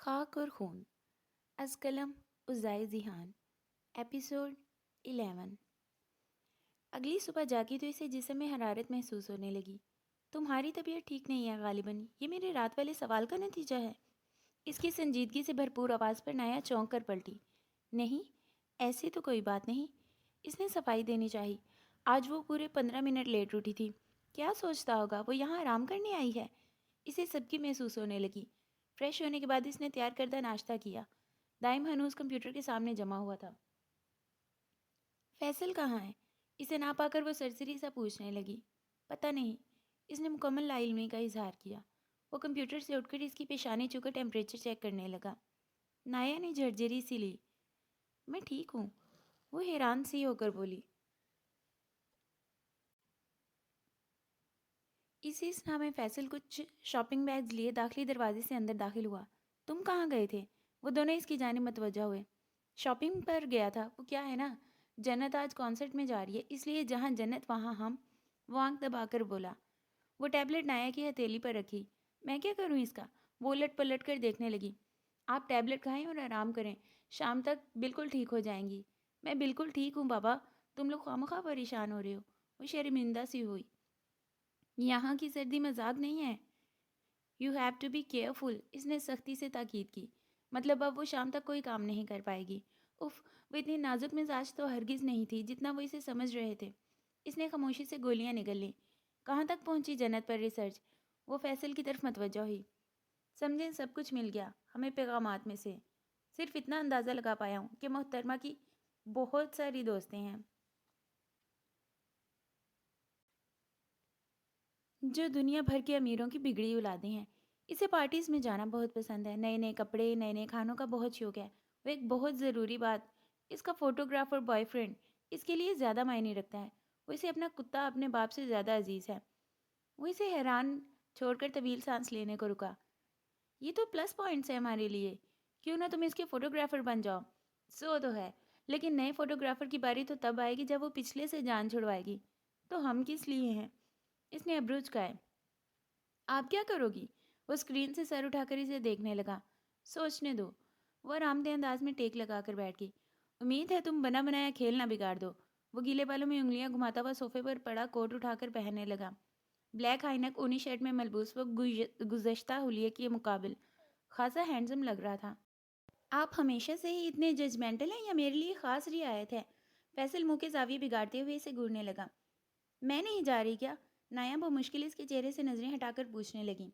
خاک اور خون از قلم عزائے ذہان ایپیسوڈ 11۔ اگلی صبح جاگی تو اسے جسم میں حرارت محسوس ہونے لگی۔ تمہاری طبیعت ٹھیک نہیں ہے غالباً، یہ میرے رات والے سوال کا نتیجہ ہے۔ اس کی سنجیدگی سے بھرپور آواز پر نایا چونک کر پلٹی۔ نہیں، ایسی تو کوئی بات نہیں، اس نے صفائی دینی چاہی۔ آج وہ پورے 15 منٹ لیٹ اٹھی تھی۔ کیا سوچتا ہوگا، وہ یہاں آرام کرنے آئی ہے؟ اسے سب کی محسوس ہونے لگی۔ فریش ہونے کے بعد اس نے تیار کردہ ناشتہ کیا۔ دائم ہنوز کمپیوٹر کے سامنے جمع ہوا تھا۔ فیصل کہاں ہے؟ اسے نہ پا کر وہ سرسری سا پوچھنے لگی۔ پتہ نہیں، اس نے مکمل لا علمی کا اظہار کیا۔ وہ کمپیوٹر سے اٹھ کر اس کی پیشانی چھو کر ٹیمپریچر چیک کرنے لگا۔ نایا نے جھرجھری سی لی۔ میں ٹھیک ہوں، وہ حیران سی ہو کر بولی۔ اسی اسنا میں فیصل کچھ شاپنگ بیگز لیے داخلی دروازے سے اندر داخل ہوا۔ تم کہاں گئے تھے؟ وہ دونوں اس کی جانب متوجہ ہوئے۔ شاپنگ پر گیا تھا، وہ کیا ہے نا، جنت آج کانسرٹ میں جا رہی ہے، اس لیے جہاں جنت وہاں ہم، وہ آنکھ دبا کر بولا۔ وہ ٹیبلٹ نایا کی ہتھیلی پر رکھی۔ میں کیا کروں اس کا؟ وہ الٹ پلٹ کر دیکھنے لگی۔ آپ ٹیبلٹ کھائیں اور آرام کریں، شام تک بالکل ٹھیک ہو جائیں گی۔ میں بالکل ٹھیک ہوں بابا، تم لوگ خواہ پریشان ہو رہے ہو۔ وہ شرمندہ سی ہوئی۔ یہاں کی سردی مذاق نہیں ہے۔ You have to be careful, اس نے سختی سے تاکید کی۔ مطلب اب وہ شام تک کوئی کام نہیں کر پائے گی۔ اف، وہ اتنی نازک مزاج تو ہرگز نہیں تھی جتنا وہ اسے سمجھ رہے تھے۔ اس نے خاموشی سے گولیاں نگل لیں۔ کہاں تک پہنچی جنت پر ریسرچ؟ وہ فیصل کی طرف متوجہ ہوئی۔ سمجھیں سب کچھ مل گیا ہمیں پیغامات میں سے۔ صرف اتنا اندازہ لگا پایا ہوں کہ محترمہ کی بہت ساری دوستیں ہیں جو دنیا بھر کے امیروں کی بگڑی اولادیں ہیں۔ اسے پارٹیز میں جانا بہت پسند ہے، نئے نئے کپڑے، نئے نئے کھانوں کا بہت شوق ہے۔ وہ ایک بہت ضروری بات، اس کا فوٹوگرافر بوائے فرینڈ اس کے لیے زیادہ معنی رکھتا ہے۔ وہ اسے اپنا کتا اپنے باپ سے زیادہ عزیز ہے۔ وہ اسے حیران چھوڑ کر طویل سانس لینے کو رکا۔ یہ تو پلس پوائنٹس ہے ہمارے لیے، کیوں نہ تم اس کے فوٹوگرافر بن جاؤ؟ سو تو ہے، لیکن نئے فوٹوگرافر کی باری تو تب آئے گی جب وہ پچھلے سے جان چھڑوائے گی۔ تو ہم کس لیے ہیں؟ اس نے ابروج کا ہے۔ آپ کیا کرو گی؟ وہ اسکرین سے سر اٹھا کر اسے دیکھنے لگا۔ سوچنے دو۔ وہ آرام دہ انداز میں ٹیک لگا کر بیٹھ گئی۔ امید ہے تم بنا بنایا کھیل نہ بگاڑ دو۔ وہ گیلے بالوں میں انگلیاں گھماتا ہوا صوفے پر پڑا کوٹ اٹھا کر پہننے لگا۔ بلیک ہائی نیک اونی شرٹ میں ملبوس وہ گزشتہ حلیے کے مقابل خاصا ہینڈسم لگ رہا تھا۔ آپ ہمیشہ سے ہی اتنے ججمنٹل ہیں یا میرے لیے خاص رعایت ہے؟ فیصل منہ کے زاویے بگاڑتے ہوئے اسے گھورنے لگا۔ میں نہیں جا رہی کیا؟ نایا بمشکل اس کے چہرے سے نظریں ہٹا کر پوچھنے لگیں۔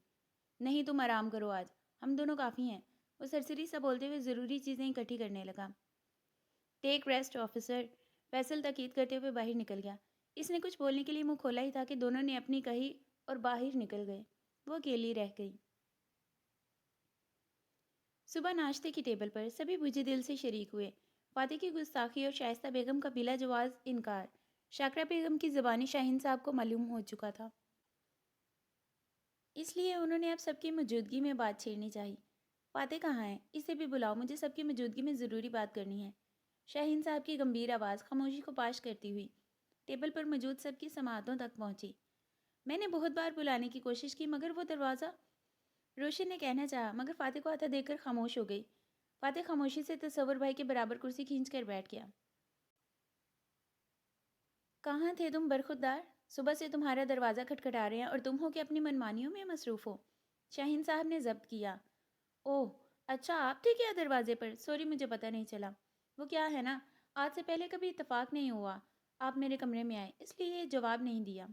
نہیں، تم آرام کرو، آج ہم دونوں کافی ہیں۔ وہ سرسری سا بولتے ہوئے ضروری چیزیں اکٹھی کرنے لگا۔ ٹیک ریسٹ آفیسر، فیصل تاکید کرتے ہوئے باہر نکل گیا۔ اس نے کچھ بولنے کے لیے منہ کھولا ہی تھا کہ دونوں نے اپنی کہی اور باہر نکل گئے۔ وہ اکیلی رہ گئی۔ صبح ناشتے کی ٹیبل پر سبھی بجھے دل سے شریک ہوئے۔ فاتح کی گستاخی اور شائستہ بیگم کا بلا جواز انکار شاکرہ بیگم کی زبانی شاہین صاحب کو معلوم ہو چکا تھا، اس لیے انہوں نے اب سب کی موجودگی میں بات چھیڑنی چاہی۔ فاتح کہاں ہے؟ اسے بھی بلاؤ، مجھے سب کی موجودگی میں ضروری بات کرنی ہے۔ شاہین صاحب کی گمبھیر آواز خاموشی کو پاش کرتی ہوئی ٹیبل پر موجود سب کی سماعتوں تک پہنچی۔ میں نے بہت بار بلانے کی کوشش کی مگر وہ دروازہ، روشن نے کہنا چاہا مگر فاتح کو آتا دیکھ کر خاموش ہو گئی۔ فاتح خاموشی سے تصور بھائی کے برابر کرسی کھینچ کر بیٹھ گیا۔ کہاں تھے تم برخودار؟ صبح سے تمہارا دروازہ کھٹکھٹا رہے ہیں اور تم ہو کہ اپنی منمانیوں میں مصروف ہو۔ شاہین صاحب نے ضبط کیا۔ اوہ اچھا، آپ تھے کیا دروازے پر؟ سوری، مجھے پتہ نہیں چلا۔ وہ کیا ہے نا، آج سے پہلے کبھی اتفاق نہیں ہوا آپ میرے کمرے میں آئے، اس لیے یہ جواب نہیں دیا۔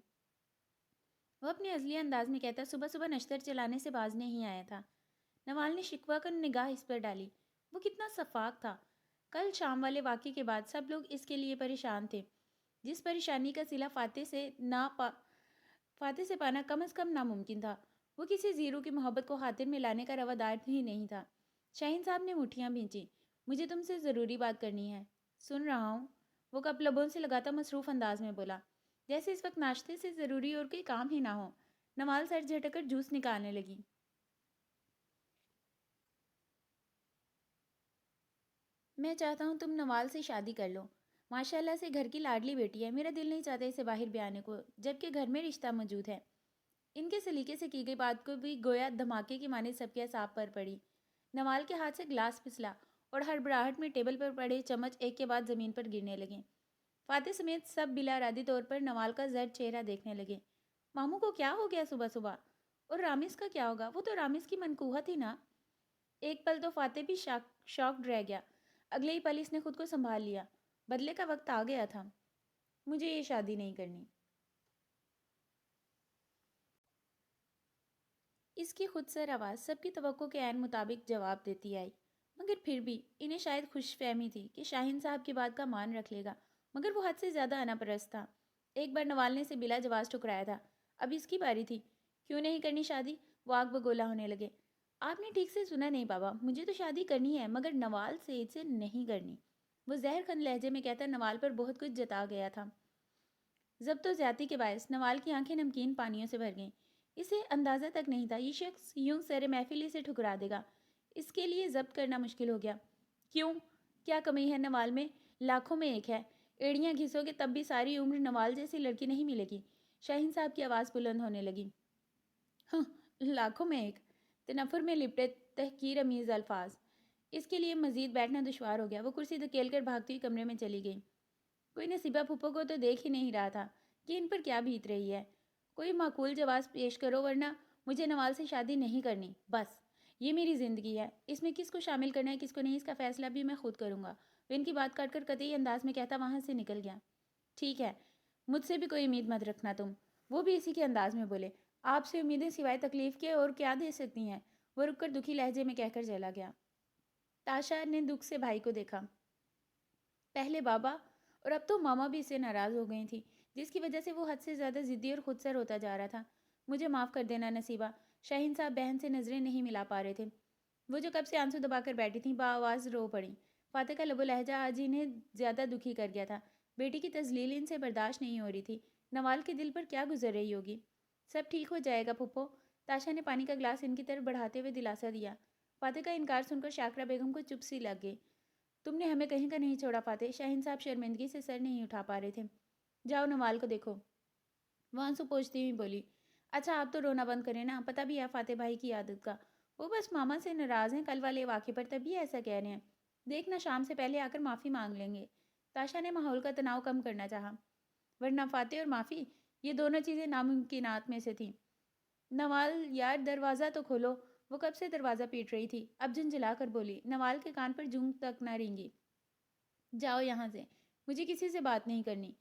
وہ اپنے ازلی انداز میں کہتا صبح صبح نشتر چلانے سے باز نہیں آیا تھا۔ نوال نے شکوہ کر نگاہ اس پر ڈالی۔ وہ کتنا شفاق تھا۔ کل شام والے واقعے کے بعد سب لوگ اس کے لیے پریشان تھے، جس پریشانی کا صلہ فاتح سے پانا کم از کم ناممکن تھا۔ وہ کسی زیرو کی محبت کو خاطر میں لانے کا روادار ہی نہیں تھا۔ شاہین صاحب نے مٹھیاں بھینچی۔ مجھے تم سے ضروری بات کرنی ہے۔ سن رہا ہوں، وہ کپ لبوں سے لگاتا مصروف انداز میں بولا، جیسے اس وقت ناشتے سے ضروری اور کوئی کام ہی نہ ہو۔ نوال سر جھٹک کر جوس نکالنے لگی۔ میں چاہتا ہوں تم نوال سے شادی کر لو۔ ماشاءاللہ سے گھر کی لاڈلی بیٹی ہے، میرا دل نہیں چاہتا اسے باہر بھی آنے کو، جبکہ گھر میں رشتہ موجود ہے۔ ان کے سلیقے سے کی گئی بات کو بھی گویا دھماکے کی مانند سب کے اعصاب پر پڑی۔ نوال کے ہاتھ سے گلاس پھسلا اور ہڑبڑاہٹ میں ٹیبل پر پڑے چمچ ایک کے بعد زمین پر گرنے لگے۔ فاتح سمیت سب بلا ارادی طور پر نوال کا زرد چہرہ دیکھنے لگے۔ ماموں کو کیا ہو گیا صبح صبح؟ اور رامز کا کیا ہوگا؟ وہ تو رامز کی منکوہت تھی نا۔ ایک پل تو فاتح بھی شاکڈ رہ گیا۔ اگلے ہی پل اس نے خود کو سنبھال لیا۔ بدلے کا وقت آ گیا تھا۔ مجھے یہ شادی نہیں کرنی۔ اس کی خود سر آواز سب کی توقع کے عین مطابق جواب دیتی آئی، مگر پھر بھی انہیں شاید خوش فہمی تھی کہ شاہین صاحب کی بات کا مان رکھ لے گا، مگر وہ حد سے زیادہ انا پرست تھا۔ ایک بار نوال نے اسے بلا جواز ٹھکرایا تھا، اب اس کی باری تھی۔ کیوں نہیں کرنی شادی؟ وہ آگ بگولا ہونے لگے۔ آپ نے ٹھیک سے سنا نہیں بابا، مجھے تو شادی کرنی ہے مگر نوال سید سے نہیں کرنی۔ وہ زہر خند لہجے میں کہتا نوال پر بہت کچھ جتا گیا تھا۔ ضبط و زیادتی کے باعث نوال کی آنکھیں نمکین پانیوں سے بھر گئیں۔ اسے اندازہ تک نہیں تھا یہ شخص یوں سر محفل سے ٹھکرا دے گا۔ اس کے لیے ضبط کرنا مشکل ہو گیا۔ کیوں؟ کیا کمی ہے نوال میں؟ لاکھوں میں ایک ہے۔ ایڑیاں گھسو گے تب بھی ساری عمر نوال جیسی لڑکی نہیں ملے گی۔ شاہین صاحب کی آواز بلند ہونے لگی۔ ہاں، لاکھوں میں ایک۔ تنفر میں لپٹے تحقیر امیز الفاظ۔ اس کے لیے مزید بیٹھنا دشوار ہو گیا۔ وہ کرسی دھکیل کر بھاگتی ہوئی کمرے میں چلی گئی۔ کوئی نصیبہ پھپھو کو تو دیکھ ہی نہیں رہا تھا کہ ان پر کیا بیت رہی ہے۔ کوئی معقول جواز پیش کرو ورنہ مجھے نوال سے شادی نہیں کرنی، بس۔ یہ میری زندگی ہے، اس میں کس کو شامل کرنا ہے کس کو نہیں اس کا فیصلہ بھی میں خود کروں گا۔ وہ ان کی بات کاٹ کر قطعی انداز میں کہتا وہاں سے نکل گیا۔ ٹھیک ہے، مجھ سے بھی کوئی امید مت رکھنا تم۔ وہ بھی اسی کے انداز میں بولے۔ آپ سے امیدیں سوائے تکلیف کے اور کیا دے سکتی ہیں؟ وہ رک کر دکھی لہجے میں کہہ کر چلا گیا۔ تاشا نے دکھ سے بھائی کو دیکھا۔ پہلے بابا اور اب تو ماما بھی اس سے ناراض ہو گئی تھی، جس کی وجہ سے وہ حد سے زیادہ ضدی اور خود سر ہوتا جا رہا تھا۔ مجھے معاف کر دینا نصیبہ۔ شاہین صاحب بہن سے نظریں نہیں ملا پا رہے تھے۔ وہ جو کب سے آنسو دبا کر بیٹھی تھیں بآواز رو پڑیں۔ فاتح کا لب و لہجہ آج انہیں زیادہ دکھی کر گیا تھا۔ بیٹی کی تذلیل ان سے برداشت نہیں ہو رہی تھی۔ نوال کے دل پر کیا گزر رہی ہوگی؟ سب ٹھیک ہو جائے گا پھپھو۔ تاشا نے پانی کا گلاس ان کی طرف بڑھاتے ہوئے دلاسا دیا۔ فاتح کا انکار سن کر شاکرہ بیگم کو چپ سی لگ گئی۔ تم نے ہمیں کہیں کا نہیں چھوڑا فاتح۔ شاہین صاحب شرمندگی سے سر نہیں اٹھا پا رہے تھے۔ جاؤ نوال کو دیکھو، وہ آنسو پوچھتی ہوئی بولی۔ اچھا آپ تو رونا بند کریں نا، پتہ بھی ہے فاتح بھائی کی عادت کا۔ وہ بس ماما سے ناراض ہیں کل والے واقعے پر، تبھی ایسا کہہ رہے ہیں۔ دیکھنا شام سے پہلے آ کر معافی مانگ لیں گے۔ تاشا نے ماحول کا تناؤ کم کرنا چاہا، ورنہ فاتح اور معافی یہ دونوں چیزیں ناممکنات میں سے تھیں۔ نوال یار دروازہ تو کھولو۔ وہ کب سے دروازہ پیٹ رہی تھی، اب جھنجھلا کر بولی۔ نوال کے کان پر جوں تک نہ رینگی۔ جاؤ یہاں سے، مجھے کسی سے بات نہیں کرنی۔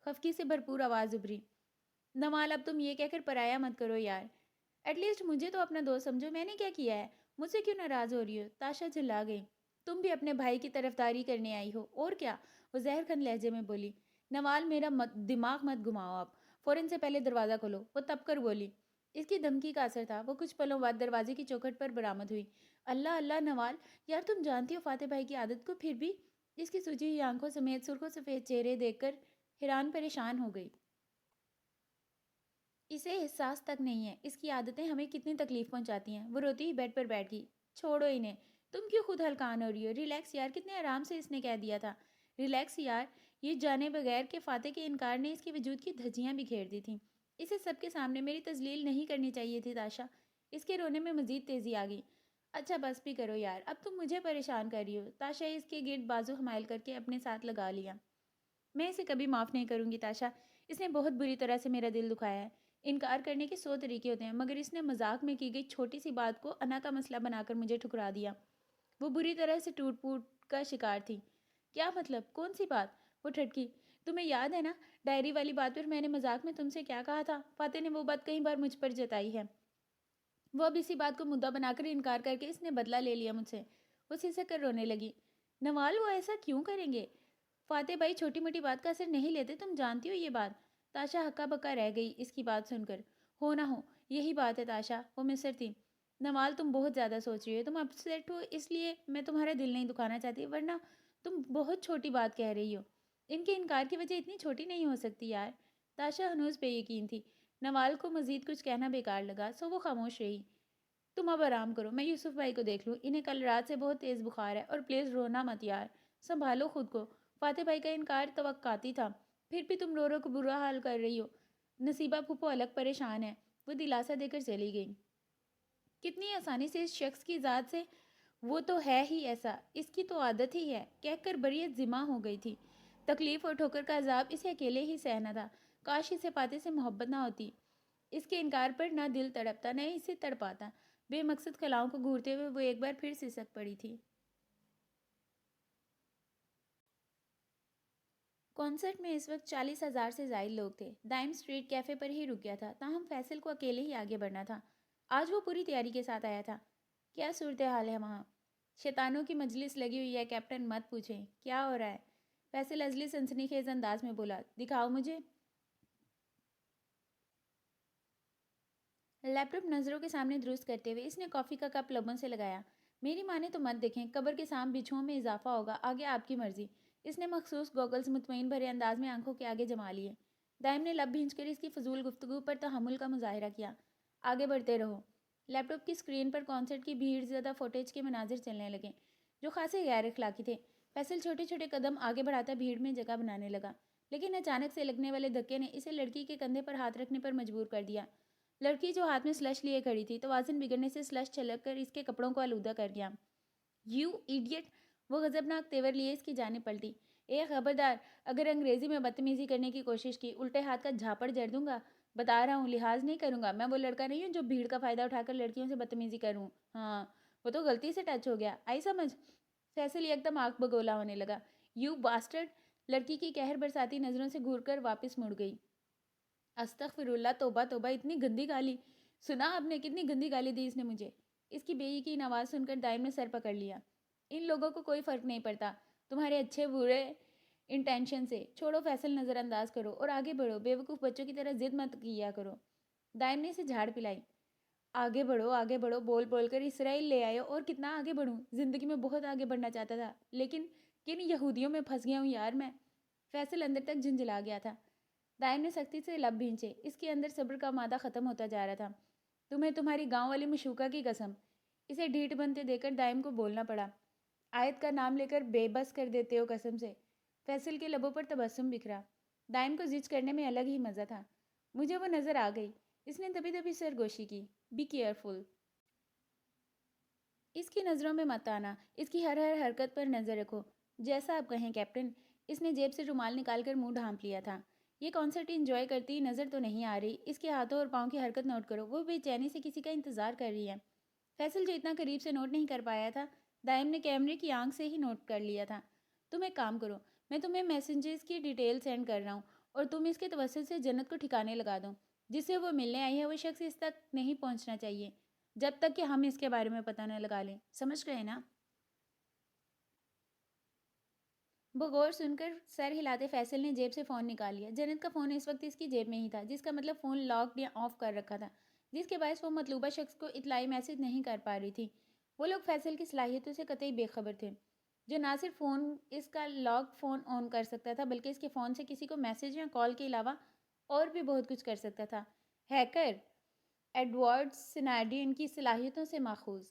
خفگی سے بھرپور آواز ابھری۔ نوال اب تم یہ کہہ کر پرایا مت کرو یار، ایٹ لیسٹ مجھے تو اپنا دوست سمجھو۔ میں نے کیا کیا ہے؟ مجھ سے کیوں ناراض ہو رہی ہو؟ تاشا جھلا گئی۔ تم بھی اپنے بھائی کی طرفداری کرنے آئی ہو اور کیا؟ وہ زہر خند لہجے میں بولی۔ نوال میرا دماغ مت گھماؤ آپ، فوراً سے پہلے دروازہ کھولو۔ وہ تب کر بولی۔ اس کی دھمکی کا اثر تھا، وہ کچھ پلوں بعد دروازے کی چوکھٹ پر برآمد ہوئی۔ اللہ اللہ نوال، یار تم جانتی ہو فاتح بھائی کی عادت کو، پھر بھی؟ اس کی سوجی ہوئی آنکھوں سمیت سرخ و سفید چہرے دیکھ کر حیران پریشان ہو گئی۔ اسے احساس تک نہیں ہے اس کی عادتیں ہمیں کتنی تکلیف پہنچاتی ہیں۔ وہ روتی ہی بیڈ پر بیٹھ گئی۔ چھوڑو انہیں، تم کیوں خود ہلکان ہو رہی ہو؟ ریلیکس یار، کتنے آرام سے اس نے کہہ دیا تھا ریلیکس یار، یہ جانے بغیر کہ فاتح کے انکار نے اس کے وجود کی دھجیاں بکھیر دی تھیں۔ اسے سب کے سامنے میری تذلیل نہیں کرنی چاہیے تھی تاشا۔ اس کے رونے میں مزید تیزی آ گئی۔ اچھا بس بھی کرو یار، اب تم مجھے پریشان کر رہی ہو۔ تاشا اس کے گرد بازو حمائل کر کے اپنے ساتھ لگا لیا۔ میں اسے کبھی معاف نہیں کروں گی تاشا، اس نے بہت بری طرح سے میرا دل دکھایا ہے۔ انکار کرنے کے 100 طریقے ہوتے ہیں، مگر اس نے مذاق میں کی گئی چھوٹی سی بات کو انا کا مسئلہ بنا کر مجھے ٹھکرا دیا۔ وہ بری طرح سے ٹوٹ پوٹ کا شکار تھی۔ کیا مطلب؟ کون سی بات؟ وہ ٹھٹکی۔ تمہیں یاد ہے نا ڈائری والی بات پر میں نے مذاق میں تم سے کیا کہا تھا؟ فاتح نے وہ بات کئی بار مجھ پر جتائی ہے۔ وہ اب اسی بات کو مدعا بنا کر انکار کر کے اس نے بدلہ لے لیا مجھ سے۔ وہ سسک کر رونے لگی۔ نوال وہ ایسا کیوں کریں گے؟ فاتح بھائی چھوٹی موٹی بات کا اثر نہیں لیتے، تم جانتی ہو یہ بات۔ تاشا ہکا بکا رہ گئی اس کی بات سن کر۔ ہو نہ ہو یہی بات ہے تاشا، وہ مصر تھی۔ نوال تم بہت زیادہ سوچ رہی ہو، تم اپسیٹ ہو اس لیے میں تمہارا دل نہیں دکھانا چاہتی، ورنہ تم بہت چھوٹی بات کہہ رہی ہو۔ ان کے انکار کی وجہ اتنی چھوٹی نہیں ہو سکتی یار۔ تاشا ہنوز بے یقین تھی۔ نوال کو مزید کچھ کہنا بیکار لگا، سو وہ خاموش رہی۔ تم اب آرام کرو، میں یوسف بھائی کو دیکھ لوں، انہیں کل رات سے بہت تیز بخار ہے، اور پلیز رونا مت یار، سنبھالو خود کو۔ فاتح بھائی کا انکار توقعاتی تھا، پھر بھی تم رو رو کو برا حال کر رہی ہو۔ نصیبہ پھپھو الگ پریشان ہے۔ وہ دلاسا دے کر چلی گئی۔ کتنی آسانی سے اس شخص کی ذات سے وہ تو ہے ہی ایسا، اس کی تو عادت ہی ہے، کہہ کر بریت ذمہ ہو گئی تھی۔ تکلیف اور ٹھوکر کا عذاب اسے اکیلے ہی سہنا تھا۔ کاش اسے پاتے سے محبت نہ ہوتی، اس کے انکار پر نہ دل تڑپتا نہ اسے تڑپاتا۔ بے مقصد خلاؤں کو گھورتے ہوئے وہ ایک بار پھر سسک پڑی تھی۔ کانسرٹ میں اس وقت 40,000 سے زائد لوگ تھے۔ دائم اسٹریٹ کیفے پر ہی رک گیا تھا، تاہم فیصل کو اکیلے ہی آگے بڑھنا تھا۔ آج وہ پوری تیاری کے ساتھ آیا تھا۔ کیا صورتحال ہے وہاں؟ شیطانوں کی مجلس لگی ہوئی ہے کیپٹن، مت پوچھیں کیا ہو رہا ہے۔ فیصل ازلی سنسنی خیز انداز میں بولا، دکھاؤ مجھے۔ لیپ ٹاپ نظروں کے سامنے درست کرتے ہوئے اس نے کافی کا کپ لبوں سے لگایا۔ میری مانے تو مت دیکھیں، قبر کے سام بچھوؤں میں اضافہ ہوگا، آگے آپ کی مرضی۔ اس نے مخصوص گوگلز مطمئن بھرے انداز میں آنکھوں کے آگے جما لیے۔ دائم نے لب بھینچ کر اس کی فضول گفتگو پر تحمل کا مظاہرہ کیا۔ آگے بڑھتے رہو۔ لیپ ٹاپ کی سکرین پر کانسرٹ کی بھیڑ زیادہ فوٹیج کے مناظر چلنے لگے، جو خاصے غیر اخلاقی تھے۔ فیصل چھوٹے چھوٹے قدم آگے بڑھاتا بھیڑ میں جگہ بنانے لگا، لیکن اچانک سے لگنے والے دھکے نے اسے لڑکی کے کندھے پر ہاتھ رکھنے پر مجبور کر دیا۔ لڑکی جو ہاتھ میں سلش لیے کھڑی تھی، توازن بگڑنے سے سلش چھلک کر اس کے کپڑوں کو آلودہ کر گیا۔ You idiot! وہ غضبناک تیور لیے اس کی جانب پلٹی۔ اے خبردار، اگر انگریزی میں بدتمیزی کرنے کی کوشش کی، الٹے ہاتھ کا جھاپڑ جڑ دوں گا۔ بتا رہا ہوں، لحاظ نہیں کروں گا۔ میں وہ لڑکا نہیں ہوں جو بھیڑ کا فائدہ اٹھا کر لڑکیوں سے بدتمیزی کروں۔ ہاں، وہ تو غلطی سے ٹچ ہو گیا، آئی سمجھ؟ فیصل یکدم آنکھ بگولا ہونے لگا۔ You bastard! لڑکی کی قہر برساتی نظروں سے گھور کر واپس مڑ گئی۔ استغفر اللہ، توبہ توبہ، اتنی گندی گالی! سنا آپ نے کتنی گندی گالی دی اس نے مجھے؟ اس کی بے یقین آواز سن کر دائم نے سر پکڑ لیا۔ ان لوگوں کو کوئی فرق نہیں پڑتا تمہارے اچھے برے انٹینشن سے۔ چھوڑو فیصل، نظر انداز کرو اور آگے بڑھو، بے وقوف بچوں کی طرح ضد مت کیا کرو۔ دائم نے اسے جھاڑ پلائی۔ آگے بڑھو بول بول کر اسرائیل لے آئے اور کتنا آگے بڑھوں؟ زندگی میں بہت آگے بڑھنا چاہتا تھا، لیکن کن یہودیوں میں پھنس گیا ہوں یار میں۔ فیصل اندر تک جھنجھلا گیا تھا۔ دائم نے سختی سے لب بھینچے، اس کے اندر صبر کا مادہ ختم ہوتا جا رہا تھا۔ تمہیں تمہاری گاؤں والی مشوکا کی قسم! اسے ڈھیٹ بنتے دیکھ کر دائم کو بولنا پڑا۔ آیت کا نام لے کر بے بس کر دیتے ہو قسم سے۔ فیصل کے لبوں پر تبسم بکھرا۔ دائم کو زج کرنے میں الگ ہی مزہ تھا۔ مجھے وہ نظر آ گئی، اس نے دبی دبی سرگوشی کی۔ Be careful! اس کی نظروں میں مت آنا، اس کی ہر ہر حرکت پر نظر رکھو۔ جیسا آپ کہیں کیپٹن۔ اس نے جیب سے رومال نکال کر منہ ڈھانپ لیا تھا۔ یہ کانسرٹ انجوائے کرتی نظر تو نہیں آ رہی، اس کے ہاتھوں اور پاؤں کی حرکت نوٹ کرو، وہ بے چینی سے کسی کا انتظار کر رہی ہے۔ فیصل جو اتنا قریب سے نوٹ نہیں کر پایا تھا، دائم نے کیمرے کی آنکھ سے ہی نوٹ کر لیا تھا۔ تم ایک کام کرو، میں تمہیں میسنجز کی ڈیٹیل سینڈ کر رہا ہوں اور تم اس کے توسط سے جنت کو ٹھکانے لگا دو۔ جس سے وہ ملنے آئی ہے وہ شخص اس تک نہیں پہنچنا چاہیے جب تک کہ ہم اس کے بارے میں پتہ نہ لگا لیں، سمجھ گئے نا؟ بغور سن کر سر ہلاتے فیصل نے جیب سے فون نکال لیا۔ جنت کا فون اس وقت اس کی جیب میں ہی تھا، جس کا مطلب فون لاکڈ یا آف کر رکھا تھا، جس کے باعث وہ مطلوبہ شخص کو اطلاعی میسج نہیں کر پا رہی تھی۔ وہ لوگ فیصل کی صلاحیتوں سے قطعی بے خبر تھے، جو نہ صرف فون اس کا لاک فون آن کر سکتا تھا، بلکہ اس کے فون سے کسی کو میسج یا کال کے علاوہ اور بھی بہت کچھ کر سکتا تھا۔ ہیکر ایڈورڈ سنائڈین کی صلاحیتوں سے ماخوذ۔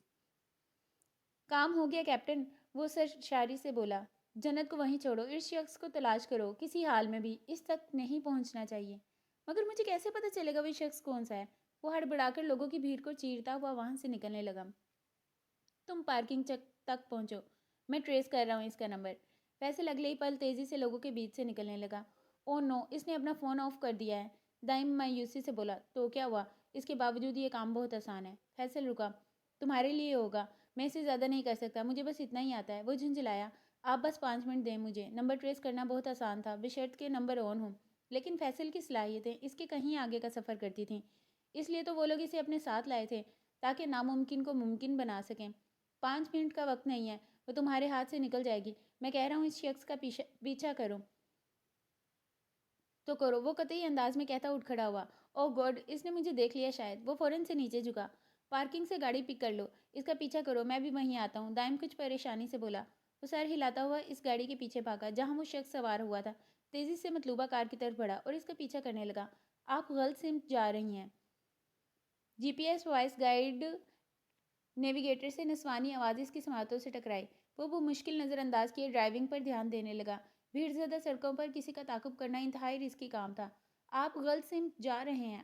کام ہو گیا کیپٹن، وہ سرشاری سے بولا۔ جنت کو وہیں چھوڑو، اس شخص کو تلاش کرو، کسی حال میں بھی اس تک نہیں پہنچنا چاہیے۔ مگر مجھے کیسے پتہ چلے گا وہ شخص کون سا ہے؟ وہ ہڑبڑا کر لوگوں کی بھیڑ کو چیرتا ہوا وہاں سے نکلنے لگا۔ تم پارکنگ تک پہنچو، میں ٹریس کر رہا ہوں اس کا نمبر۔ فیصل اگلے ہی پل تیزی سے لوگوں کے بیچ سے نکلنے لگا۔ او نو، اس نے اپنا فون آف کر دیا ہے، دائم مایوسی سے بولا۔ تو کیا ہوا؟ اس کے باوجود یہ کام بہت آسان ہے۔ فیصل رکا۔ تمہارے لیے ہوگا، میں اسے زیادہ نہیں کر سکتا، مجھے بس اتنا ہی آتا ہے۔ وہ جھنجھلایا۔ آپ بس 5 منٹ دیں مجھے، نمبر ٹریس کرنا بہت آسان تھا، بشرط کہ نمبر آن ہوں۔ لیکن فیصل کی صلاحیتیں اس کے کہیں آگے کا سفر کرتی تھیں، اس لیے تو وہ لوگ اسے اپنے ساتھ لائے تھے تاکہ ناممکن کو ممکن بنا سکیں۔ 5 منٹ کا وقت نہیں ہے، وہ تمہارے ہاتھ سے نکل جائے گی۔ میں کہہ رہا ہوں اس شخص کا پیچھا کرو تو کرو، وہ قطعی انداز میں کہتا اٹھ کھڑا ہوا۔ او گاڈ، اس نے مجھے دیکھ لیا شاید۔ وہ فوراً سے نیچے جھکا۔ پارکنگ سے گاڑی پک کر لو، اس کا پیچھا کرو، میں بھی وہیں آتا ہوں، دائم کچھ پریشانی سے بولا۔ وہ سر ہلاتا ہوا اس گاڑی کے پیچھے بھاگا جہاں وہ شخص سوار ہوا تھا، تیزی سے مطلوبہ کار کی طرف بڑھا اور اس کا پیچھا کرنے لگا۔ آپ غلط سمت جا رہی ہیں۔ G P S voice guide navigator سے نسوانی آواز اس کی سماعتوں سے ٹکرائی۔ وہ مشکل نظر انداز کیے ڈرائیونگ پر دھیان دینے لگا۔ بھیڑ زدہ سڑکوں پر کسی کا تعاقب کرنا انتہائی رسکی کام تھا۔ آپ غلط سمت جا رہے ہیں،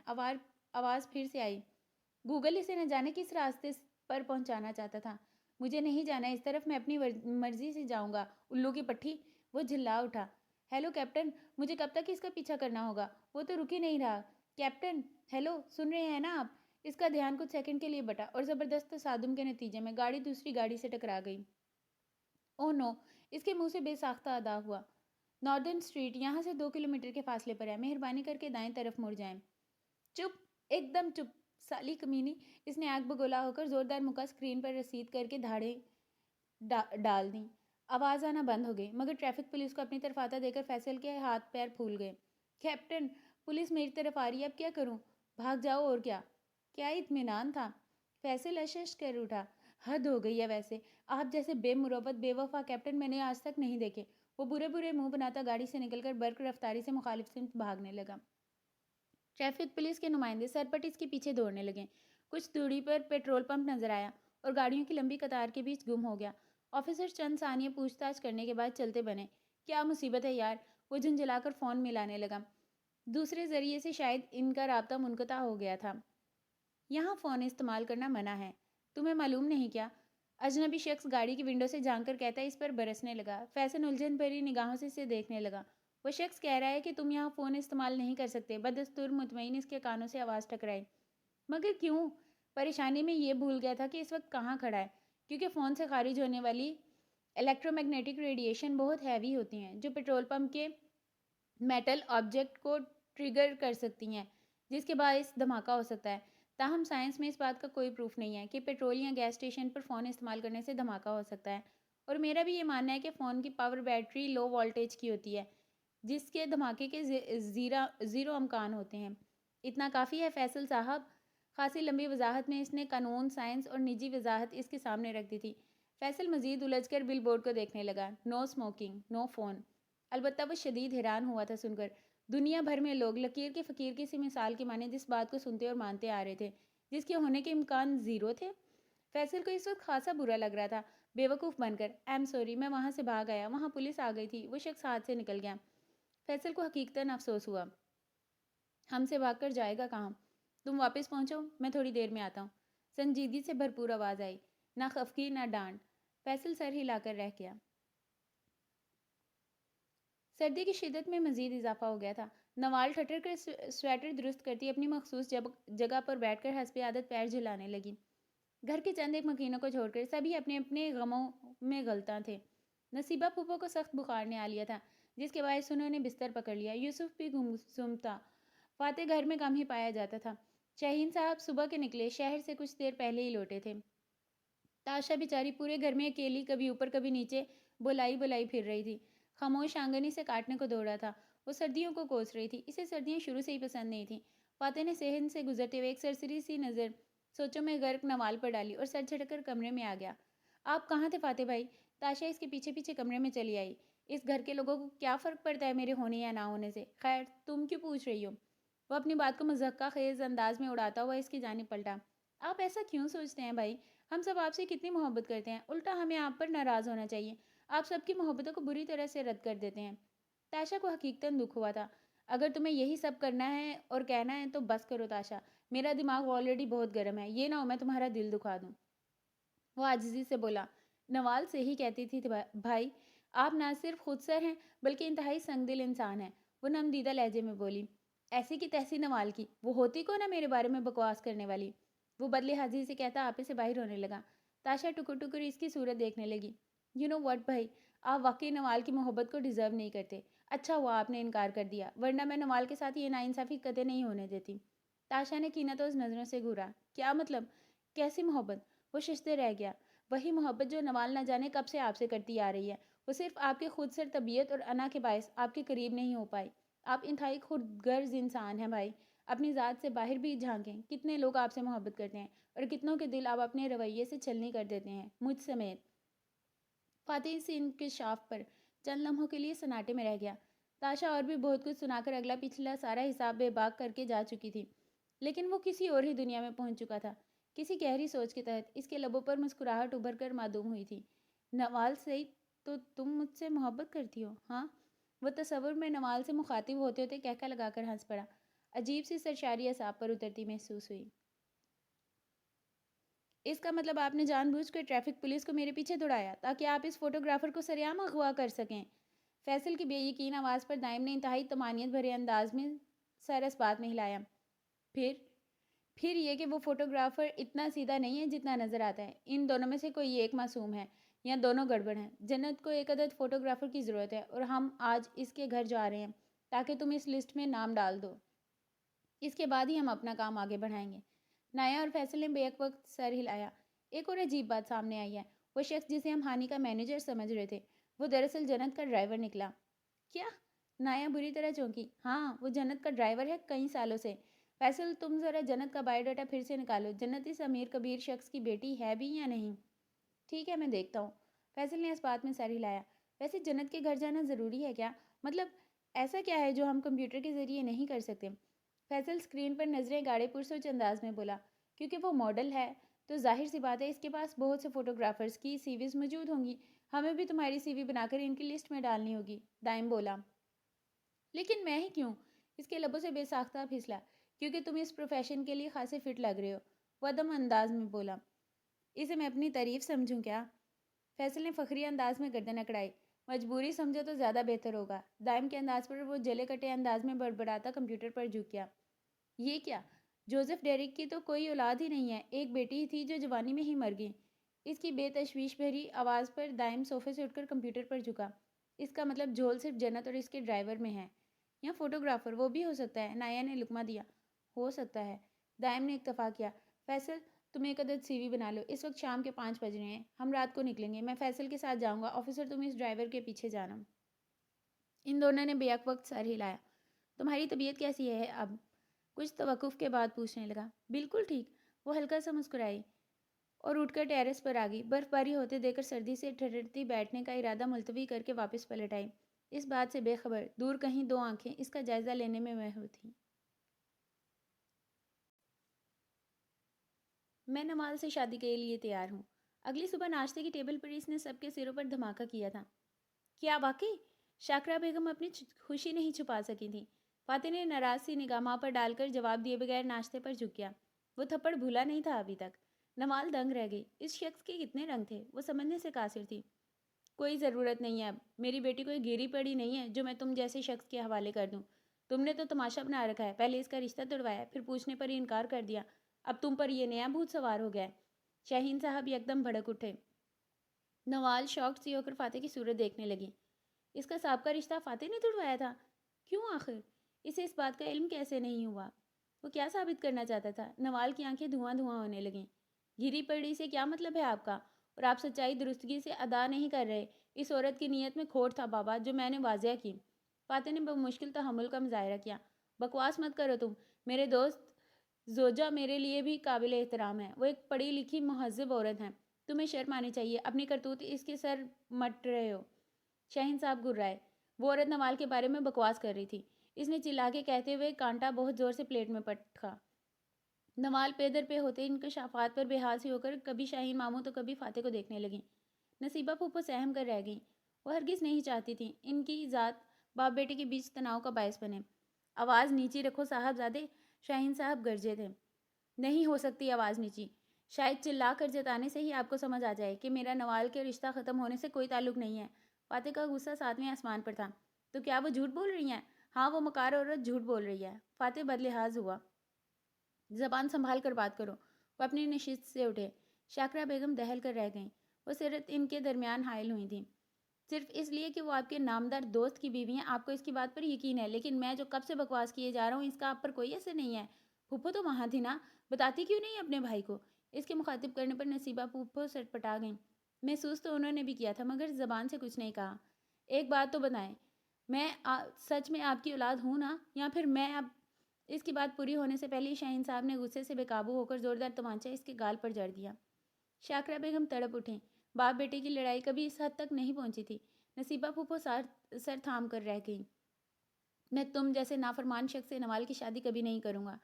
آواز پھر سے آئی۔ گوگل اسے نہ جانے کس راستے پر پہنچانا چاہتا تھا۔ مجھے نہیں جانا اس طرف، میں اپنی مرضی سے جاؤں گا، الو کی پٹھی۔ وہ جھلا اٹھا۔ ہیلو کیپٹن، مجھے کب تک اس کا پیچھا کرنا ہوگا؟ وہ تو رک ہی نہیں رہا۔ کیپٹن، ہیلو، سن رہے ہیں نا آپ؟ اس کا دھیان کچھ سیکنڈ کے لیے بٹا اور زبردست تصادم کے نتیجے میں گاڑی دوسری گاڑی سے ٹکرا گئی۔ اوہ نو! اس کے منہ سے بے ساختہ ادا ہوا۔ ناردرن اسٹریٹ یہاں سے 2 کلومیٹر کے فاصلے پر ہے، مہربانی کر کے دائیں طرف مڑ جائیں۔ چپ! ایک دم چپ! سالی کمینی! اس نے آگ بگولا ہو کر زوردار مکہ اسکرین پر رسید کر کے دھاڑیں ڈال دیں۔ آواز آنا بند ہو گئی، مگر ٹریفک پولیس کو اپنی طرف آتا دیکھ کر فیصل کے ہاتھ پیر پھول گئے۔ کیپٹن، پولیس میری طرف آ رہی ہے، اب کیا کروں؟ بھاگ جاؤ اور کیا؟ کیا اطمینان تھا! فیصل اشش کر اٹھا۔ حد ہو گئی ہے ویسے، آپ جیسے بے مروت بے وفا کیپٹن میں نے آج تک نہیں دیکھے۔ وہ برے برے منہ بناتا گاڑی سے نکل کر برق رفتاری سے مخالف سمت بھاگنے لگا۔ ٹریفک پولیس کے نمائندے سرپٹ اس کے پیچھے دوڑنے لگے۔ کچھ دوری پر پیٹرول پمپ نظر آیا اور گاڑیوں کی لمبی قطار کے بیچ گم ہو گیا۔ آفیسر چند ثانیے پوچھ تاچھ کرنے کے بعد چلتے بنے۔ کیا مصیبت ہے یار! وہ جھنجھلا کر فون ملانے لگا۔ دوسرے ذریعے سے شاید ان کا رابطہ منقطع ہو گیا تھا۔ یہاں فون استعمال کرنا منع ہے، تمہیں معلوم نہیں کیا؟ اجنبی شخص گاڑی کی ونڈو سے جھانک کر کہتا ہے، اس پر برسنے لگا۔ فیصل الجھن بھری نگاہوں سے اسے دیکھنے لگا۔ وہ شخص کہہ رہا ہے کہ تم یہاں فون استعمال نہیں کر سکتے۔ بدستور مطمئن اس کے کانوں سے آواز ٹکرائی۔ مگر کیوں؟ پریشانی میں یہ بھول گیا تھا کہ اس وقت کہاں کھڑا ہے، کیونکہ فون سے خارج ہونے والی الیکٹرو میگنیٹک ریڈیشن بہت ہیوی ہوتی ہیں، جو پیٹرول پمپ کے میٹل آبجیکٹ کو ٹریگر کر سکتی ہیں، جس کے باعث دھماکہ ہو سکتا ہے۔ تاہم سائنس میں اس بات کا کوئی پروف نہیں ہے کہ پیٹرول یا گیس اسٹیشن پر فون استعمال کرنے سے دھماکہ ہو سکتا ہے، اور میرا بھی یہ ماننا ہے کہ فون کی پاور بیٹری لو وولٹیج کی ہوتی ہے، جس کے دھماکے کے زیرو امکان ہوتے ہیں۔ اتنا کافی ہے فیصل صاحب۔ خاصی لمبی وضاحت میں اس نے قانون، سائنس اور نجی وضاحت اس کے سامنے رکھ دی تھی۔ فیصل مزید الجھ کر بل بورڈ کو دیکھنے لگا۔ نو اسموکنگ، نو فون۔ البتہ وہ شدید حیران ہوا تھا سن کر۔ دنیا بھر میں لوگ لکیر کے فقیر کی سی مثال کی مانند اس بات کو سنتے اور مانتے آ رہے تھے، جس کے ہونے کے امکان زیرو تھے۔ فیصل کو اس وقت خاصا برا لگ رہا تھا، بے وقوف بن کر۔ ایم سوری، میں وہاں سے بھاگ آیا، وہاں پولیس آ گئی تھی، وہ شخص ہاتھ سے نکل گیا۔ فیصل کو حقیقتاً افسوس ہوا۔ ہم سے بھاگ کر جائے گا کہاں؟ تم واپس پہنچو، میں تھوڑی دیر میں آتا ہوں۔ سنجیدگی سے بھرپور آواز آئی، نہ خفگی نہ ڈانٹ۔ فیصل سر ہلا کر رہ گیا۔ سردی کی شدت میں مزید اضافہ ہو گیا تھا۔ نوال ٹھٹر کر سویٹر درست کرتی اپنی مخصوص جگہ پر بیٹھ کر حسب عادت پیر جھلانے لگی۔ گھر کے چند ایک مکینوں کو چھوڑ کر سبھی اپنے اپنے غموں میں غلطاں تھے۔ نصیبہ پھوپھو کو سخت بخار نے آ لیا تھا، جس کے باعث انہوں نے بستر پکڑ لیا۔ یوسف بھی گمسم تھا۔ فاتح گھر میں کم ہی پایا جاتا تھا۔ شاہین صاحب صبح کے نکلے، شہر سے کچھ دیر پہلے ہی لوٹے تھے۔ تاشا بیچاری پورے گھر میں اکیلی کبھی اوپر کبھی نیچے بلائی بلائی پھر رہی تھی۔ خاموش آنگنی سے کاٹنے کو دوڑا تھا۔ وہ سردیوں کو کوس رہی تھی، اسے سردیاں شروع سے ہی پسند نہیں تھیں۔ فاتح نے صحن سے گزرتے ہوئے ایک سرسری سی نظر سوچوں میں غرق نوال پر ڈالی اور سر جھٹک کر کمرے میں آ گیا۔ آپ کہاں تھے فاتح بھائی؟ تاشا اس کے پیچھے پیچھے کمرے میں چلی آئی۔ اس گھر کے لوگوں کو کیا فرق پڑتا ہے میرے ہونے یا نہ ہونے سے؟ خیر، تم کیوں پوچھ رہی ہو؟ وہ اپنی بات کو مضحکہ خیز انداز میں اڑاتا ہوا اس کی جانب پلٹا۔ آپ ایسا کیوں سوچتے ہیں بھائی؟ ہم سب آپ سے کتنی محبت کرتے ہیں، الٹا ہمیں آپ پر ناراض ہونا چاہیے۔ آپ سب کی محبتوں کو بری طرح سے رد کر دیتے ہیں۔ تاشا کو حقیقتاً دکھ ہوا تھا۔ اگر تمہیں یہی سب کرنا ہے اور کہنا ہے تو بس کرو تاشا، میرا دماغ آلریڈی بہت گرم ہے، یہ نہ ہو میں تمہارا دل دکھا دوں۔ وہ عاجزی سے بولا۔ نوال سے ہی کہتی تھی بھائی، آپ نہ صرف خود سر ہیں بلکہ انتہائی سنگ دل انسان ہیں۔ وہ نمدیدہ لہجے میں بولی۔ ایسی کی تیسی نوال کی، وہ ہوتی کو نہ میرے بارے میں بکواس کرنے والی۔ وہ بدلے حاضی سے کہتا آپے سے باہر ہونے لگا۔ تاشا ٹکر ٹکر اس کی صورت دیکھنے لگی۔ یو نو واٹ بھائی، آپ واقعی نوال کی محبت کو ڈیزرو نہیں کرتے۔ اچھا ہوا آپ نے انکار کر دیا، ورنہ میں نوال کے ساتھ یہ ناانصافی قطعی نہیں ہونے دیتی۔ تاشا نے کینۃ نظروں سے گھورا۔ کیا مطلب؟ کیسی محبت؟ وہ ششدر رہ گیا۔ وہی محبت جو نوال نہ جانے کب سے آپ سے کرتی آ رہی ہے۔ وہ صرف آپ کے خود سر طبیعت اور انا کے باعث آپ کے قریب نہیں ہو پائی۔ آپ انتہائی خود غرض انسان ہیں بھائی، اپنی ذات سے باہر بھی جھانکیں۔ کتنے لوگ آپ سے محبت کرتے ہیں اور کتنوں کے دل آپ اپنے رویے سے چھلنی کر دیتے ہیں، مجھ سمیت۔ فاتح اس انکشاف پر چند لمحوں کے لیے سناٹے میں رہ گیا۔ تاشا اور بھی بہت کچھ سنا کر اگلا پچھلا سارا حساب بے باک کر کے جا چکی تھی، لیکن وہ کسی اور ہی دنیا میں پہنچ چکا تھا۔ کسی گہری سوچ کے تحت اس کے لبوں پر مسکراہٹ ابھر کر معدوم ہوئی تھی۔ نوال سے تو تم مجھ سے محبت کرتی ہو، ہاں؟ وہ تصور میں نوال سے مخاطب ہوتے ہوتے کہکا لگا کر ہنس پڑا۔ عجیب سی سرشاری اعصاب پر اترتی محسوس ہوئی۔ اس کا مطلب آپ نے جان بوجھ کر ٹریفک پولیس کو میرے پیچھے دوڑایا تاکہ آپ اس فوٹوگرافر کو سریعام اغوا کر سکیں؟ فیصل کی بے یقین آواز پر دائم نے انتہائی طمانینت بھرے انداز میں سر اس بات میں ہلایا۔ پھر پھر یہ کہ وہ فوٹوگرافر اتنا سیدھا نہیں ہے جتنا نظر آتا ہے۔ ان دونوں میں سے کوئی ایک معصوم ہے یا دونوں گڑبڑ ہیں۔ جنت کو ایک عدد فوٹوگرافر کی ضرورت ہے اور ہم آج اس کے گھر جا رہے ہیں تاکہ تم اس لسٹ میں نام ڈال دو۔ اس کے بعد ہی ہم اپنا کام آگے بڑھائیں گے۔ نایا اور فیصل نے بیک وقت سر ہلایا۔ ایک اور عجیب بات سامنے آئی ہے۔ وہ شخص جسے ہم ہانی کا مینیجر سمجھ رہے تھے وہ دراصل جنت کا ڈرائیور نکلا۔ کیا؟ نایا بری طرح چونکی۔ ہاں، وہ جنت کا ڈرائیور ہے کئی سالوں سے۔ فیصل تم ذرا جنت کا بایو ڈاٹا پھر سے نکالو۔ جنت اس امیر کبیر شخص کی بیٹی ہے بھی یا نہیں؟ ٹھیک ہے، میں دیکھتا ہوں۔ فیصل نے اس بات میں سر ہلایا۔ ویسے جنت کے گھر جانا ضروری ہے کیا؟ مطلب ایسا کیا ہے جو ہم کمپیوٹر کے ذریعے نہیں کر سکتے؟ فیصل اسکرین پر نظریں گاڑے پرسوچ انداز میں بولا، کیونکہ وہ ماڈل ہے تو ظاہر سی بات ہے اس کے پاس بہت سے فوٹوگرافرز کی سی ویز موجود ہوں گی۔ ہمیں بھی تمہاری سی وی بنا کر ان کی لسٹ میں ڈالنی ہوگی، دائم بولا۔ لیکن میں ہی کیوں؟ اس کے لبوں سے بے ساختہ پھسلا۔ کیونکہ تم اس پروفیشن کے لیے خاصے فٹ لگ رہے ہو، وہ ادم انداز میں بولا۔ اسے میں اپنی تعریف سمجھوں کیا؟ فیصل نے فخری انداز میں گردن اکڑائی۔ مجبوری سمجھو تو زیادہ بہتر ہوگا۔ دائم کے انداز پر وہ جلے کٹے انداز میں بڑبڑاتا کمپیوٹر پر جھک گیا۔ یہ کیا؟ جوزف ڈیرک کی تو کوئی اولاد ہی نہیں ہے، ایک بیٹی ہی تھی جو جوانی میں ہی مر گئی۔ اس کی بے تشویش بھری آواز پر دائم صوفے سے اٹھ کر کمپیوٹر پر جھکا۔ اس کا مطلب جھول صرف جنت اور اس کے ڈرائیور میں ہے، یا فوٹوگرافر وہ بھی ہو سکتا ہے؟ نایا نے لقمہ دیا۔ ہو سکتا ہے، دائم نے اتفاق کیا۔ فیصل تم ایک عدد سی وی بنا لو۔ اس وقت شام کے 5 بج رہے ہیں، ہم رات کو نکلیں گے۔ میں فیصل کے ساتھ جاؤں گا، آفیسر تم اس ڈرائیور کے پیچھے جانا۔ ان دونوں نے بیک وقت سر ہلایا۔ تمہاری طبیعت کیسی ہے اب؟ کچھ توقف کے بعد پوچھنے لگا۔ بالکل ٹھیک، وہ ہلکا سا مسکرائی اور اٹھ کر ٹیرس پر آ گئی۔ برف باری ہوتے دیکھ کر سردی سے ٹھٹرتی بیٹھنے کا ارادہ ملتوی کر کے واپس پلٹ آئی۔ اس بات سے بے خبر دور کہیں 2 آنکھیں اس کا جائزہ لینے میں مشغول تھیں۔ میں نمال سے شادی کے لیے تیار ہوں۔ اگلی صبح ناشتے کی ٹیبل پر اس نے سب کے سروں پر دھماکہ کیا تھا۔ کیا واقعی؟ شاکرہ بیگم اپنی خوشی نہیں چھپا سکی تھی۔ فاتح نے ناراض سی نگاہ ماں پر ڈال کر جواب دیے بغیر ناشتے پر جھک گیا۔ وہ تھپڑ بھولا نہیں تھا ابھی تک۔ نمال دنگ رہ گئی۔ اس شخص کے کتنے رنگ تھے، وہ سمجھنے سے قاصر تھی۔ کوئی ضرورت نہیں ہے اب، میری بیٹی کوئی گیری پڑی نہیں ہے جو میں تم جیسے شخص کے حوالے کر دوں۔ تم نے تو تماشا بنا رکھا ہے، پہلے اس کا رشتہ توڑوایا، پھر پوچھنے پر ہی انکار کر دیا، اب تم پر یہ نیا بھوت سوار ہو گیا ہے۔ شاہین صاحب یکدم بھڑک اٹھے۔ نوال شاکڈ سی ہو کر فاتح کی صورت دیکھنے لگی۔ اس کا سابقہ رشتہ فاتح نے توڑوایا تھا؟ کیوں آخر؟ اسے اس بات کا علم کیسے نہیں ہوا؟ وہ کیا ثابت کرنا چاہتا تھا؟ نوال کی آنکھیں دھواں دھواں ہونے لگیں۔ گری پڑی سے کیا مطلب ہے آپ کا؟ اور آپ سچائی درستگی سے ادا نہیں کر رہے۔ اس عورت کی نیت میں کھوٹ تھا بابا، جو میں نے واضح کی۔ فاتح نے بمشکل تحمل کا مظاہرہ کیا۔ بکواس مت کرو تم، میرے دوست زوجہ میرے لیے بھی قابل احترام ہے، وہ ایک پڑھی لکھی مہذب عورت ہیں، تمہیں شرم آنی چاہیے، اپنی کرتوت اس کے سر مٹ رہے ہو۔ شاہین صاحب گرائے۔ وہ عورت نوال کے بارے میں بکواس کر رہی تھی، اس نے چلا کے کہتے ہوئے کانٹا بہت زور سے پلیٹ میں پٹکا۔ نوال پے در پے ہوتے انکشافات پر بے حال سی ہو کر کبھی شاہین ماموں تو کبھی فاتح کو دیکھنے لگیں۔ نصیبہ پھوپھو سہم کر رہ گئیں۔ وہ ہرگز نہیں چاہتی تھیں ان کی ذات باپ بیٹے کے بیچ تناؤ کا باعث بنے۔ آواز نیچی رکھو صاحب زادے، شاہین صاحب گرجے تھے۔ نہیں ہو سکتی آواز نیچی، شاید چلا کر جتانے سے ہی آپ کو سمجھ آ جائے کہ میرا نوال کے رشتہ ختم ہونے سے کوئی تعلق نہیں ہے۔ فاتح کا غصہ 7ویں آسمان پر تھا۔ تو کیا وہ جھوٹ بول رہی ہیں؟ ہاں، وہ مکار عورت جھوٹ بول رہی ہے۔ فاتح بدلحاظ ہوا۔ زبان سنبھال کر بات کرو۔ وہ اپنی نشست سے اٹھے۔ شاکرہ بیگم دہل کر رہ گئیں۔ وہ صرف ان کے درمیان حائل ہوئی تھیں، صرف اس لیے کہ وہ آپ کے نامدار دوست کی بیوی ہیں۔ آپ کو اس کی بات پر یقین ہے، لیکن میں جو کب سے بکواس کیے جا رہا ہوں اس کا آپ پر کوئی اثر نہیں ہے۔ پھوپھو تو وہاں تھی نا، بتاتی کیوں نہیں اپنے بھائی کو؟ اس کے مخاطب کرنے پر نصیبہ پھوپھو سٹپٹا گئیں۔ محسوس تو انہوں نے بھی کیا تھا، مگر زبان سے کچھ نہیں کہا۔ ایک بات تو بتائیں، میں سچ میں آپ کی اولاد ہوں نا، یا پھر میں اب؟ اس کی بات پوری ہونے سے پہلے شاہین صاحب نے غصے سے بے قابو ہو کر زوردار تمانچہ اس کے گال پر جڑ دیا۔ شاکرہ بیگم تڑپ اٹھیں۔ باپ بیٹے کی لڑائی کبھی اس حد تک نہیں پہنچی تھی۔ نصیبہ پھوپھو سر تھام کر رہ گئیں۔ میں تم جیسے نافرمان شخص سے نوال کی شادی کبھی نہیں کروں گا،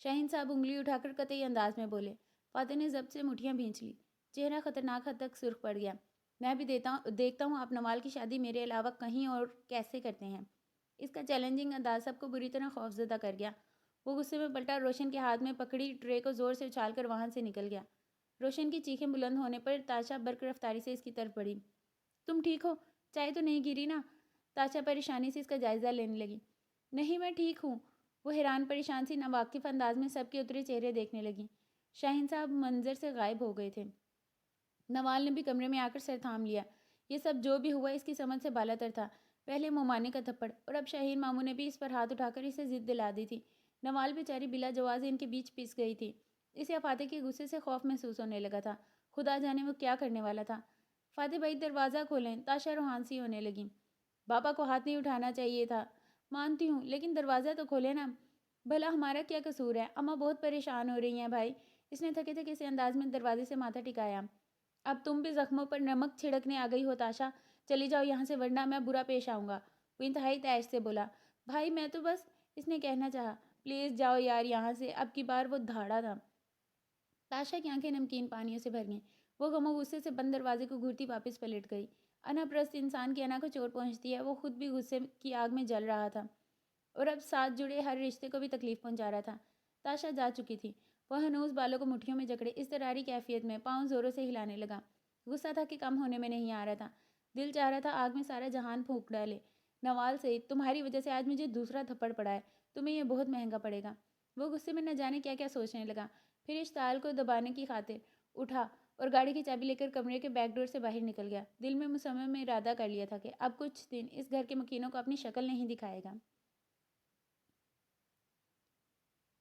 شاہین صاحب انگلی اٹھا کر قطعی انداز میں بولے۔ فاتح نے ضبط سے مٹھیاں بھینچ لی، چہرہ خطرناک حد تک سرخ پڑ گیا۔ میں بھی دیکھتا ہوں آپ نوال کی شادی میرے علاوہ کہیں اور کیسے کرتے ہیں۔ اس کا چیلنجنگ انداز سب کو بری طرح خوفزدہ کر گیا۔ وہ غصے میں پلٹا اور روشن کے ہاتھ میں پکڑی ٹرے کو زور سے اچھال کر وہاں سے نکل گیا۔ روشن کی چیخیں بلند ہونے پر تاشا برق رفتاری سے اس کی طرف بڑھی۔ تم ٹھیک ہو؟ چائے تو نہیں گری نا؟ تاشا پریشانی سے اس کا جائزہ لینے لگی۔ نہیں، میں ٹھیک ہوں۔ وہ حیران پریشان سی ناواقف انداز میں سب کے اترے چہرے دیکھنے لگی۔ شاہین صاحب منظر سے غائب ہو گئے تھے۔ نوال نے بھی کمرے میں آ کر سر تھام لیا۔ یہ سب جو بھی ہوا اس کی سمجھ سے بالا تر تھا۔ پہلے مومانی کا تھپڑ اور اب شاہین ماموں نے بھی اس پر ہاتھ اٹھا کر اسے ضد دلا دی تھی۔ نوال بیچاری بلا جواز ان کے بیچ پس گئی تھی۔ اسے فاتح کے غصے سے خوف محسوس ہونے لگا تھا۔ خدا جانے وہ کیا کرنے والا تھا۔ فاتح بھائی دروازہ کھولیں، تاشا روحان سی ہونے لگی۔ بابا کو ہاتھ نہیں اٹھانا چاہیے تھا۔ مانتی ہوں، لیکن دروازہ تو کھولے نا۔ بھلا ہمارا کیا قصور ہے؟ اماں بہت پریشان ہو رہی ہیں بھائی۔ اس نے تھکے تھکے سے انداز میں دروازے سے ماتھا ٹکایا۔ اب تم بھی زخموں پر نمک چھڑکنے آ گئی ہو تاشا۔ چلی جاؤ یہاں سے ورنہ میں برا پیش آؤں گا۔ وہ انتہائی تیش سے بولا۔ بھائی میں تو بس، اس نے کہنا چاہا۔ پلیز جاؤ یار یہاں سے، اب کی بار وہ دھاڑا تھا۔ تاشا کی آنکھیں نمکین پانیوں سے بھر گئیں۔ وہ غم و غصے سے بند دروازے کو گھورتی واپس پلٹ گئی۔ انا پرست انسان کی انا کو چوٹ پہنچتی ہے۔ وہ خود بھی غصے کی آگ میں جل رہا تھا اور اب ساتھ جڑے ہر رشتے کو بھی تکلیف پہنچا رہا تھا۔ تاشا جا چکی تھی۔ وہ ہنوز بالوں کو مٹھیوں میں جکڑے اضطراری کیفیت میں پاؤں زوروں سے ہلانے لگا۔ غصہ تھا کہ کم ہونے میں نہیں آ رہا تھا۔ دل چاہ رہا تھا آگ میں سارا جہان پھونک ڈالے۔ نوال سعید، تمہاری وجہ سے آج مجھے دوسرا تھپڑ پڑا ہے۔ تمہیں یہ بہت مہنگا پڑے گا۔ وہ غصے میں نہ جانے کیا کیا سوچنے لگا۔ پھر اشتعال کو دبانے کی خاطر اٹھا اور گاڑی کی چابی لے کر کمرے کے بیک ڈور سے باہر نکل گیا۔ دل میں مصمم میں ارادہ کر لیا تھا کہ اب کچھ دن اس گھر کے مکینوں کو اپنی شکل نہیں دکھائے گا۔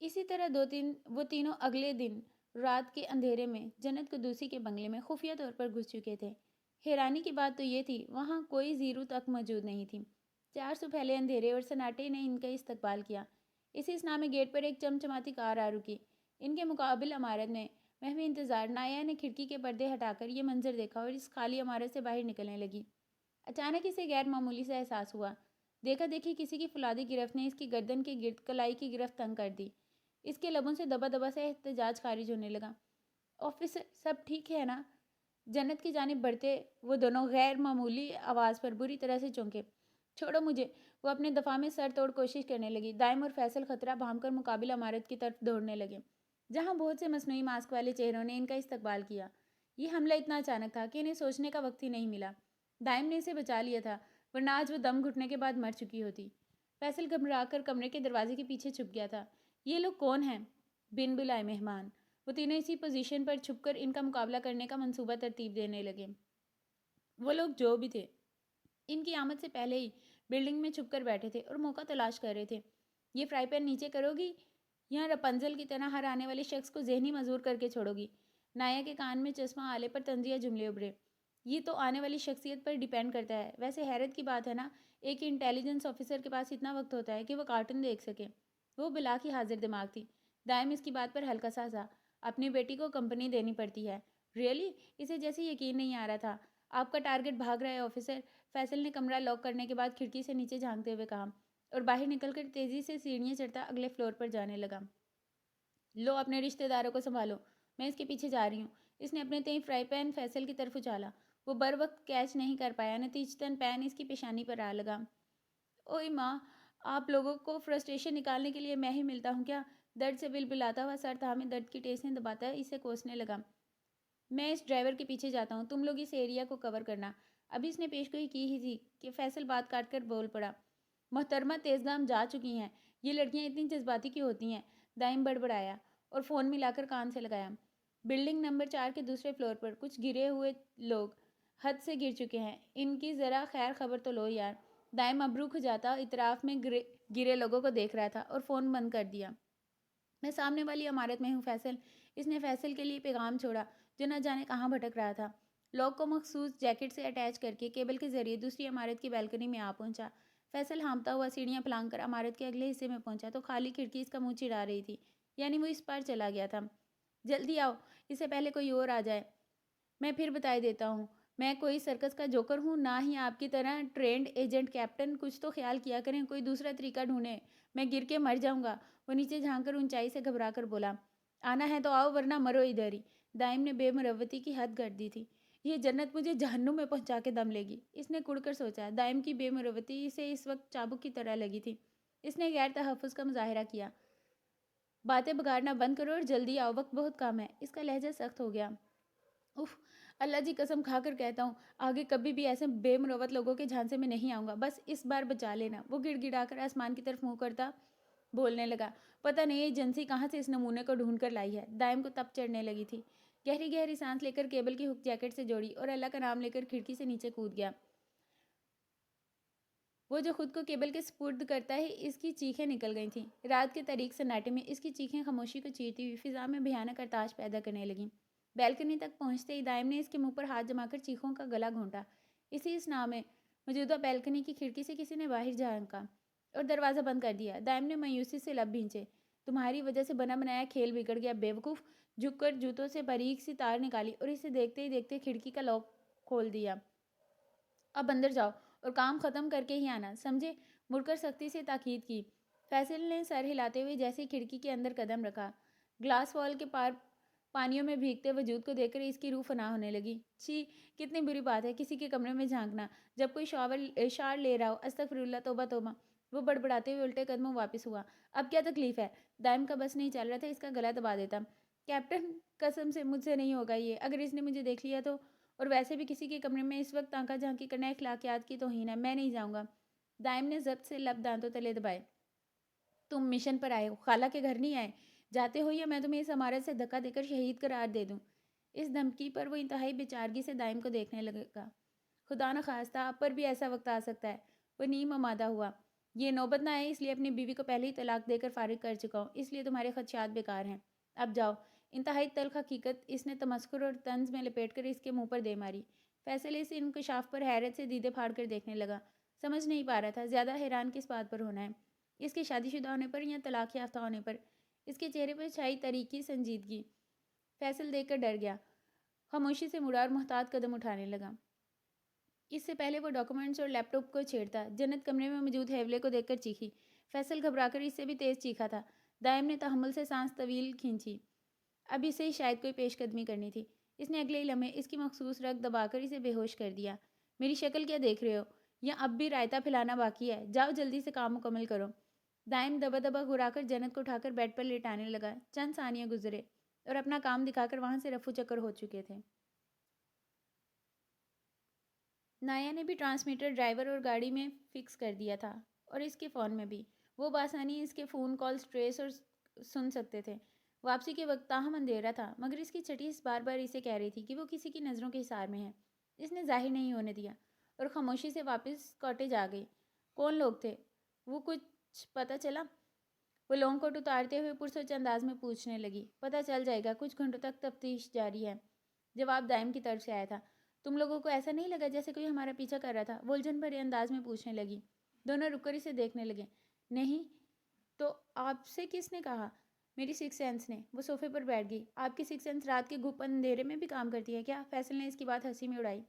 اسی طرح وہ تینوں اگلے دن رات کے اندھیرے میں جنت قدوسی کے بنگلے میں خفیہ طور پر گھس چکے تھے۔ حیرانی کی بات تو یہ تھی وہاں کوئی زیرو تک موجود نہیں تھی۔ 400 پھیلے اندھیرے اور سناٹے نے ان کا استقبال کیا۔ اسی اسنا میں گیٹ پر ایک چمچماتی کار آ رکی۔ ان کے مقابل عمارت میں محو انتظار نایا نے کھڑکی کے پردے ہٹا کر یہ منظر دیکھا اور اس خالی عمارت سے باہر نکلنے لگی۔ اچانک اسے غیر معمولی سے احساس ہوا۔ دیکھا دیکھی کسی کی فولادی گرفت نے اس کی گردن کے گرد کلائی کی گرفت تنگ کر دی۔ اس کے لبوں سے دبا دبا سے احتجاج خارج ہونے لگا۔ آفیسر، سب ٹھیک ہے نا؟ جنت کی جانب بڑھتے وہ دونوں غیر معمولی آواز پر بری طرح سے چونکے۔ چھوڑو مجھے، وہ اپنے دفاع میں سر توڑ کوشش کرنے لگی۔ دائم اور فیصل خطرہ بھانپ کر مقابل عمارت کی طرف دوڑنے لگے جہاں بہت سے مصنوعی ماسک والے چہروں نے ان کا استقبال کیا۔ یہ حملہ اتنا اچانک تھا کہ انہیں سوچنے کا وقت ہی نہیں ملا۔ دائم نے اسے بچا لیا تھا ورنہ آج وہ دم گھٹنے کے بعد مر چکی ہوتی۔ فیصل گھبرا کر کمرے کے دروازے کے پیچھے چھپ گیا تھا۔ یہ لوگ کون ہیں؟ بن بلائے مہمان۔ وہ تینوں اسی پوزیشن پر چھپ کر ان کا مقابلہ کرنے کا منصوبہ ترتیب دینے لگے۔ وہ لوگ جو بھی تھے ان کی آمد سے پہلے ہی بلڈنگ میں چھپ کر بیٹھے تھے اور موقع تلاش کر رہے تھے۔ یہ فرائی پین نیچے کرو گی یا رپنزل کی طرح ہر آنے والے شخص کو ذہنی مزور کر کے چھوڑو گی؟ نایا کے کان میں چشمہ آلے پر طنزیہ جملے ابھرے۔ یہ تو آنے والی شخصیت پر ڈیپینڈ کرتا ہے۔ ویسے حیرت کی بات ہے نا، ایک انٹیلیجنس آفیسر کے پاس اتنا وقت ہوتا ہے کہ وہ کارٹون دیکھ سکے۔ وہ بلا کی حاضر دماغ تھی۔ دائم اس کی بات پر ہلکا سا ہنسا۔ اپنی بیٹی کو کمپنی دینی پڑتی ہے۔ ریئلی؟ اسے جیسے یقین نہیں آ رہا تھا۔ آپ کا ٹارگٹ بھاگ رہا ہے آفیسر، فیصل نے کمرہ لاک کرنے کے بعد کھڑکی سے نیچے جھانکتے ہوئے کہا اور باہر نکل کر تیزی سے سیڑھیاں چڑھتا اگلے فلور پر جانے لگا۔ لو اپنے رشتہ داروں کو سنبھالو، میں اس کے پیچھے جا رہی ہوں۔ اس نے اپنے تئیں فرائی پین فیصل کی طرف اچھالا۔ وہ بر وقت کیچ نہیں کر پایا، نتیجتاً پین اس کی پیشانی پر آ لگا۔ اوئے ماں، آپ لوگوں کو فرسٹریشن نکالنے کے لیے میں ہی ملتا ہوں کیا؟ درد سے بلبلاتا ہوا سر تھامے درد کی ٹیسیں دباتا اسے کوسنے لگا۔ میں اس ڈرائیور کے پیچھے جاتا ہوں، تم لوگ اس ایریا کو کور کرنا۔ ابھی اس نے پیشگوئی کی ہی تھی کہ فیصل بات کاٹ کر بول پڑا۔ محترمہ تیزگام جا چکی ہیں۔ یہ لڑکیاں اتنی جذباتی کیوں ہوتی ہیں؟ دائم بڑبڑایا اور فون ملا کر کان سے لگایا۔ بلڈنگ نمبر 4 کے دوسرے فلور پر کچھ گرے ہوئے لوگ حد سے گر چکے ہیں۔ ان کی ذرا خیر خبر تو لو یار۔ دائم ابرو کھجاتا اطراف میں گرے لوگوں کو دیکھ رہا تھا اور فون بند کر دیا۔ میں سامنے والی عمارت میں ہوں فیصل۔ اس نے فیصل کے لیے پیغام چھوڑا جو نہ جانے کہاں بھٹک رہا تھا۔ لاک کو مخصوص جیکٹ سے اٹیچ کر کے کیبل کے ذریعے دوسری عمارت کی بالکنی میں آ پہنچا۔ فیصل ہانپتا ہوا سیڑھیاں پھلانگ کر عمارت کے اگلے حصے میں پہنچا تو خالی کھڑکی اس کا منہ چڑھا رہی تھی، یعنی وہ اس پار چلا گیا تھا۔ جلدی آؤ، اس سے پہلے کوئی اور آ جائے۔ میں پھر بتائی دیتا ہوں، میں کوئی سرکس کا جوکر ہوں، نہ ہی آپ کی طرح ٹرینڈ ایجنٹ کیپٹن۔ کچھ تو خیال کیا کریں، کوئی دوسرا طریقہ ڈھونڈیں، میں گر کے مر جاؤں گا۔ وہ نیچے جھانک کر اونچائی سے گھبرا کر بولا۔ آنا ہے تو آؤ ورنہ مرو ادھر ہی۔ دائم نے بے مروتی کی حد کر دی تھی۔ یہ جنت مجھے جہنم میں پہنچا کے دم لے گی، اس نے کڑ کر سوچا۔ دائم کی بے مروتی اسے اس وقت چابک کی طرح لگی تھی۔ اس نے غیر تحفظ کا مظاہرہ کیا۔ باتیں بگاڑنا بند کرو اور جلدی آؤ، وقت بہت کم ہے۔ اس کا لہجہ سخت ہو گیا۔ اف، اللہ جی قسم کھا کر کہتا ہوں آگے کبھی بھی ایسے بے مروت لوگوں کے جھانسے میں نہیں آؤں گا، بس اس بار بچا لینا۔ وہ گڑ گڑا کر آسمان کی طرف منہ کرتا بولنے لگا۔ پتہ نہیں یہ ایجنسی کہاں سے اس نمونے کو ڈھونڈ کر لائی ہے۔ دائم کو تپ چڑھنے لگی تھی۔ گہری گہری سانس لے کر کیبل کی ہک جیکٹ سے جوڑی اور اللہ کا نام لے کر کھڑکی سے نیچے کود گیا۔ وہ جو خود کو کیبل کے سپرد کرتا ہے، اس کی چیخیں نکل گئی تھیں۔ رات کے تاریک سناٹے میں اس کی چیخیں خاموشی کو چیرتی ہوئی فضا میں بھیانک ارتاش پیدا کرنے لگیں۔ بیلکنی تک پہنچتے ہی دائم نے اس کے منہ پر ہاتھ جما کر چیخوں کا گلا گھونٹا۔ اسی اس نام میں موجودہ بیلکنی کی کھڑکی سے کسی نے باہر جھانکا اور دروازہ بند کر دیا۔ دائم نے مایوسی سے لب بھینچے۔ تمہاری وجہ سے بنا بنایا کھیل بگڑ گیا بے وقوف۔ جھک کر جوتوں سے باریک سی تار نکالی اور اسے دیکھتے ہی دیکھتے کھڑکی کا لاک کھول دیا۔ اب اندر جاؤ اور کام ختم کر کے ہی آنا، سمجھے؟ مڑ کر سختی سے تاکید کی۔ فیصل نے سر ہلاتے ہوئے جیسے کھڑکی کے اندر قدم رکھا، گلاس وال کے پار پانیوں میں بھیگتے وجود کو دیکھ کر اس کی روح فنا ہونے لگی۔ چھی، کتنی بری بات ہے کسی کے کمرے میں جھانکنا جب کوئی شاور لے رہا ہو۔ استغفر اللہ، توبہ توبہ۔ وہ بڑبڑاتے ہوئے الٹے قدموں واپس ہوا۔ اب کیا تکلیف ہے؟ دائم کا بس نہیں چل رہا تھا اس کا گلا دبا دیتا۔ کیپٹن، قسم سے مجھ سے نہیں ہوگا یہ، اگر اس نے مجھے دیکھ لیا تو، اور ویسے بھی کسی کے کمرے میں اس وقت تانکا جھانکی کرنا اخلاقیات کی توہین ہے، میں نہیں جاؤں گا۔ دائم نے ضبط سے لب دانتوں تلے دبائے۔ تم مشن پر آئے ہو، خالہ کے گھر نہیں آئے۔ جاتے ہو یا میں تمہیں اس عمارت سے دھکا دے کر شہید قرار دے دوں۔ اس دھمکی پر وہ انتہائی بے-چارگی سے دائم کو دیکھنے لگا۔ خدا نخواستہ آپ پر بھی ایسا وقت آ سکتا ہے۔ وہ نیم آمادہ ہوا۔ یہ نوبت نہ آئے اس لیے اپنی بیوی کو پہلے ہی طلاق دے کر فارغ کر چکا ہوں، اس لیے تمہارے خدشات بیکار ہیں۔ اب جاؤ۔ انتہائی تلخ حقیقت اس نے تمسخر اور طنز میں لپیٹ کر اس کے منہ پر دے ماری۔ فیصل اس انکشاف پر حیرت سے دیدے پھاڑ کر دیکھنے لگا۔ سمجھ نہیں پا رہا تھا زیادہ حیران کس بات پر ہونا ہے، اس کے شادی شدہ ہونے پر یا طلاق یافتہ ہونے پر۔ اس کے چہرے پر چھائی تاریکی سنجیدگی۔ فیصل دیکھ کر ڈر گیا، خاموشی سے مڑا اور محتاط قدم اٹھانے لگا۔ اس سے پہلے وہ ڈاکومنٹس اور لیپ ٹاپ کو چھیڑتا، جنت کمرے میں موجود ہیولے کو دیکھ کر چیخی۔ فیصل گھبرا کر اس سے بھی تیز چیخا تھا۔ دائم نے تحمل سے سانس طویل کھینچی۔ اب اسے شاید کوئی پیش قدمی کرنی تھی۔ اس نے اگلے ہی لمحے اس کی مخصوص رگ دبا کر اسے بے ہوش کر دیا۔ میری شکل کیا دیکھ رہے ہو؟ یا اب بھی رائتا پھیلانا باقی ہے؟ جاؤ جلدی سے کام مکمل کرو۔ دائم دبا دبا گھرا کر جنت کو اٹھا کر بیڈ پر لیٹانے لگا۔ چند ثانیے گزرے اور اپنا کام دکھا کر وہاں سے رفو چکر ہو چکے تھے۔ نایا نے بھی ٹرانسمیٹر ڈرائیور اور گاڑی میں فکس کر دیا تھا اور اس کے فون میں بھی۔ وہ بآسانی اس کے فون کالز ٹریس اور سن سکتے تھے۔ واپسی کے وقت تاہم اندھیرا تھا، مگر اس کی چھٹی اس بار بار اسے کہہ رہی تھی کہ وہ کسی کی نظروں کے حصار میں ہے۔ اس نے ظاہر نہیں ہونے دیا اور خاموشی سے واپس کاٹیج آ گئی۔ کون لوگ تھے وہ، کچھ پتہ چلا؟ وہ لانگ کوٹ اتارتے ہوئے پرسوچ انداز میں پوچھنے لگی۔ پتہ چل جائے گا، کچھ گھنٹوں تک تفتیش جاری ہے۔ جواب دائم کی طرف سے آیا تھا۔ تم لوگوں کو ایسا نہیں لگا جیسے کوئی ہمارا پیچھا کر رہا تھا؟ وہ الجھن بھرے انداز میں پوچھنے لگی۔ دونوں رک کر اسے دیکھنے لگے۔ نہیں تو آپ سے کس نے کہا؟ میری سکس سینس نے۔ وہ صوفے پر بیٹھ گئی۔ آپ کی سکس سینس رات کے گھپ اندھیرے میں بھی کام کرتی ہے کیا؟ فیصل نے اس کی بات ہنسی میں اڑائی۔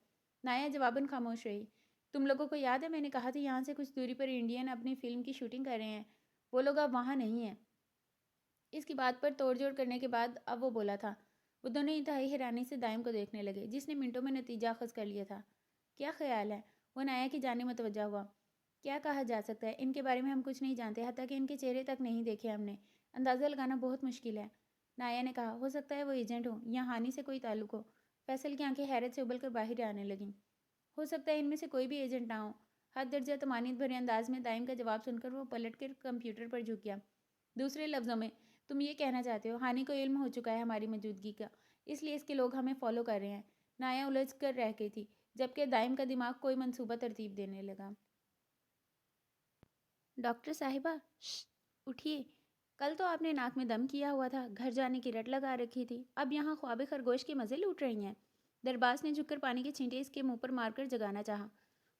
نایا جواباً خاموش رہی۔ تم لوگوں کو یاد ہے میں نے کہا تھا یہاں سے کچھ دوری پر انڈین اپنی فلم کی شوٹنگ کر رہے ہیں، وہ لوگ اب وہاں نہیں ہیں۔ اس کی بات پر توڑ جوڑ کرنے کے بعد اب وہ بولا تھا۔ وہ دونوں انتہائی حیرانی سے دائم کو دیکھنے لگے، جس نے منٹوں میں نتیجہ اخذ کر لیا تھا۔ کیا خیال ہے؟ وہ نایا کی جانب متوجہ ہوا۔ کیا کہا جا سکتا ہے، ان کے بارے میں ہم کچھ نہیں جانتے، حتیٰ کہ ان کے چہرے تک نہیں دیکھے ہم نے۔ اندازہ لگانا بہت مشکل ہے۔ نایا نے کہا، ہو سکتا ہے وہ ایجنٹ ہوں یا ہانی سے کوئی تعلق ہو۔ فیصل کی آنکھیں حیرت سے ابل کر باہر آنے لگیں۔ ہو سکتا ہے ان میں سے کوئی بھی ایجنٹ نہ ہو۔ حد درجہ طمانینت بھرے انداز میں دائم کا جواب سن کر وہ پلٹ کر کمپیوٹر پر جھک گیا۔ دوسرے لفظوں میں تم یہ کہنا چاہتے ہو ہانی کو علم ہو چکا ہے ہماری موجودگی کا، اس لیے اس کے لوگ ہمیں فالو کر رہے ہیں۔ نایا الجھ کر رہ گئی تھی، جبکہ دائم کا دماغ کوئی منصوبہ ترتیب دینے لگا۔ ڈاکٹر صاحبہ، اٹھیے۔ کل تو آپ نے ناک میں دم کیا ہوا تھا، گھر جانے کی رٹ لگا رکھی تھی، اب یہاں خواب خرگوش کے مزے لوٹ رہی ہیں۔ درباس نے جھک کر پانی کے چھینٹے اس کے منہ پر مار کر جگانا چاہا۔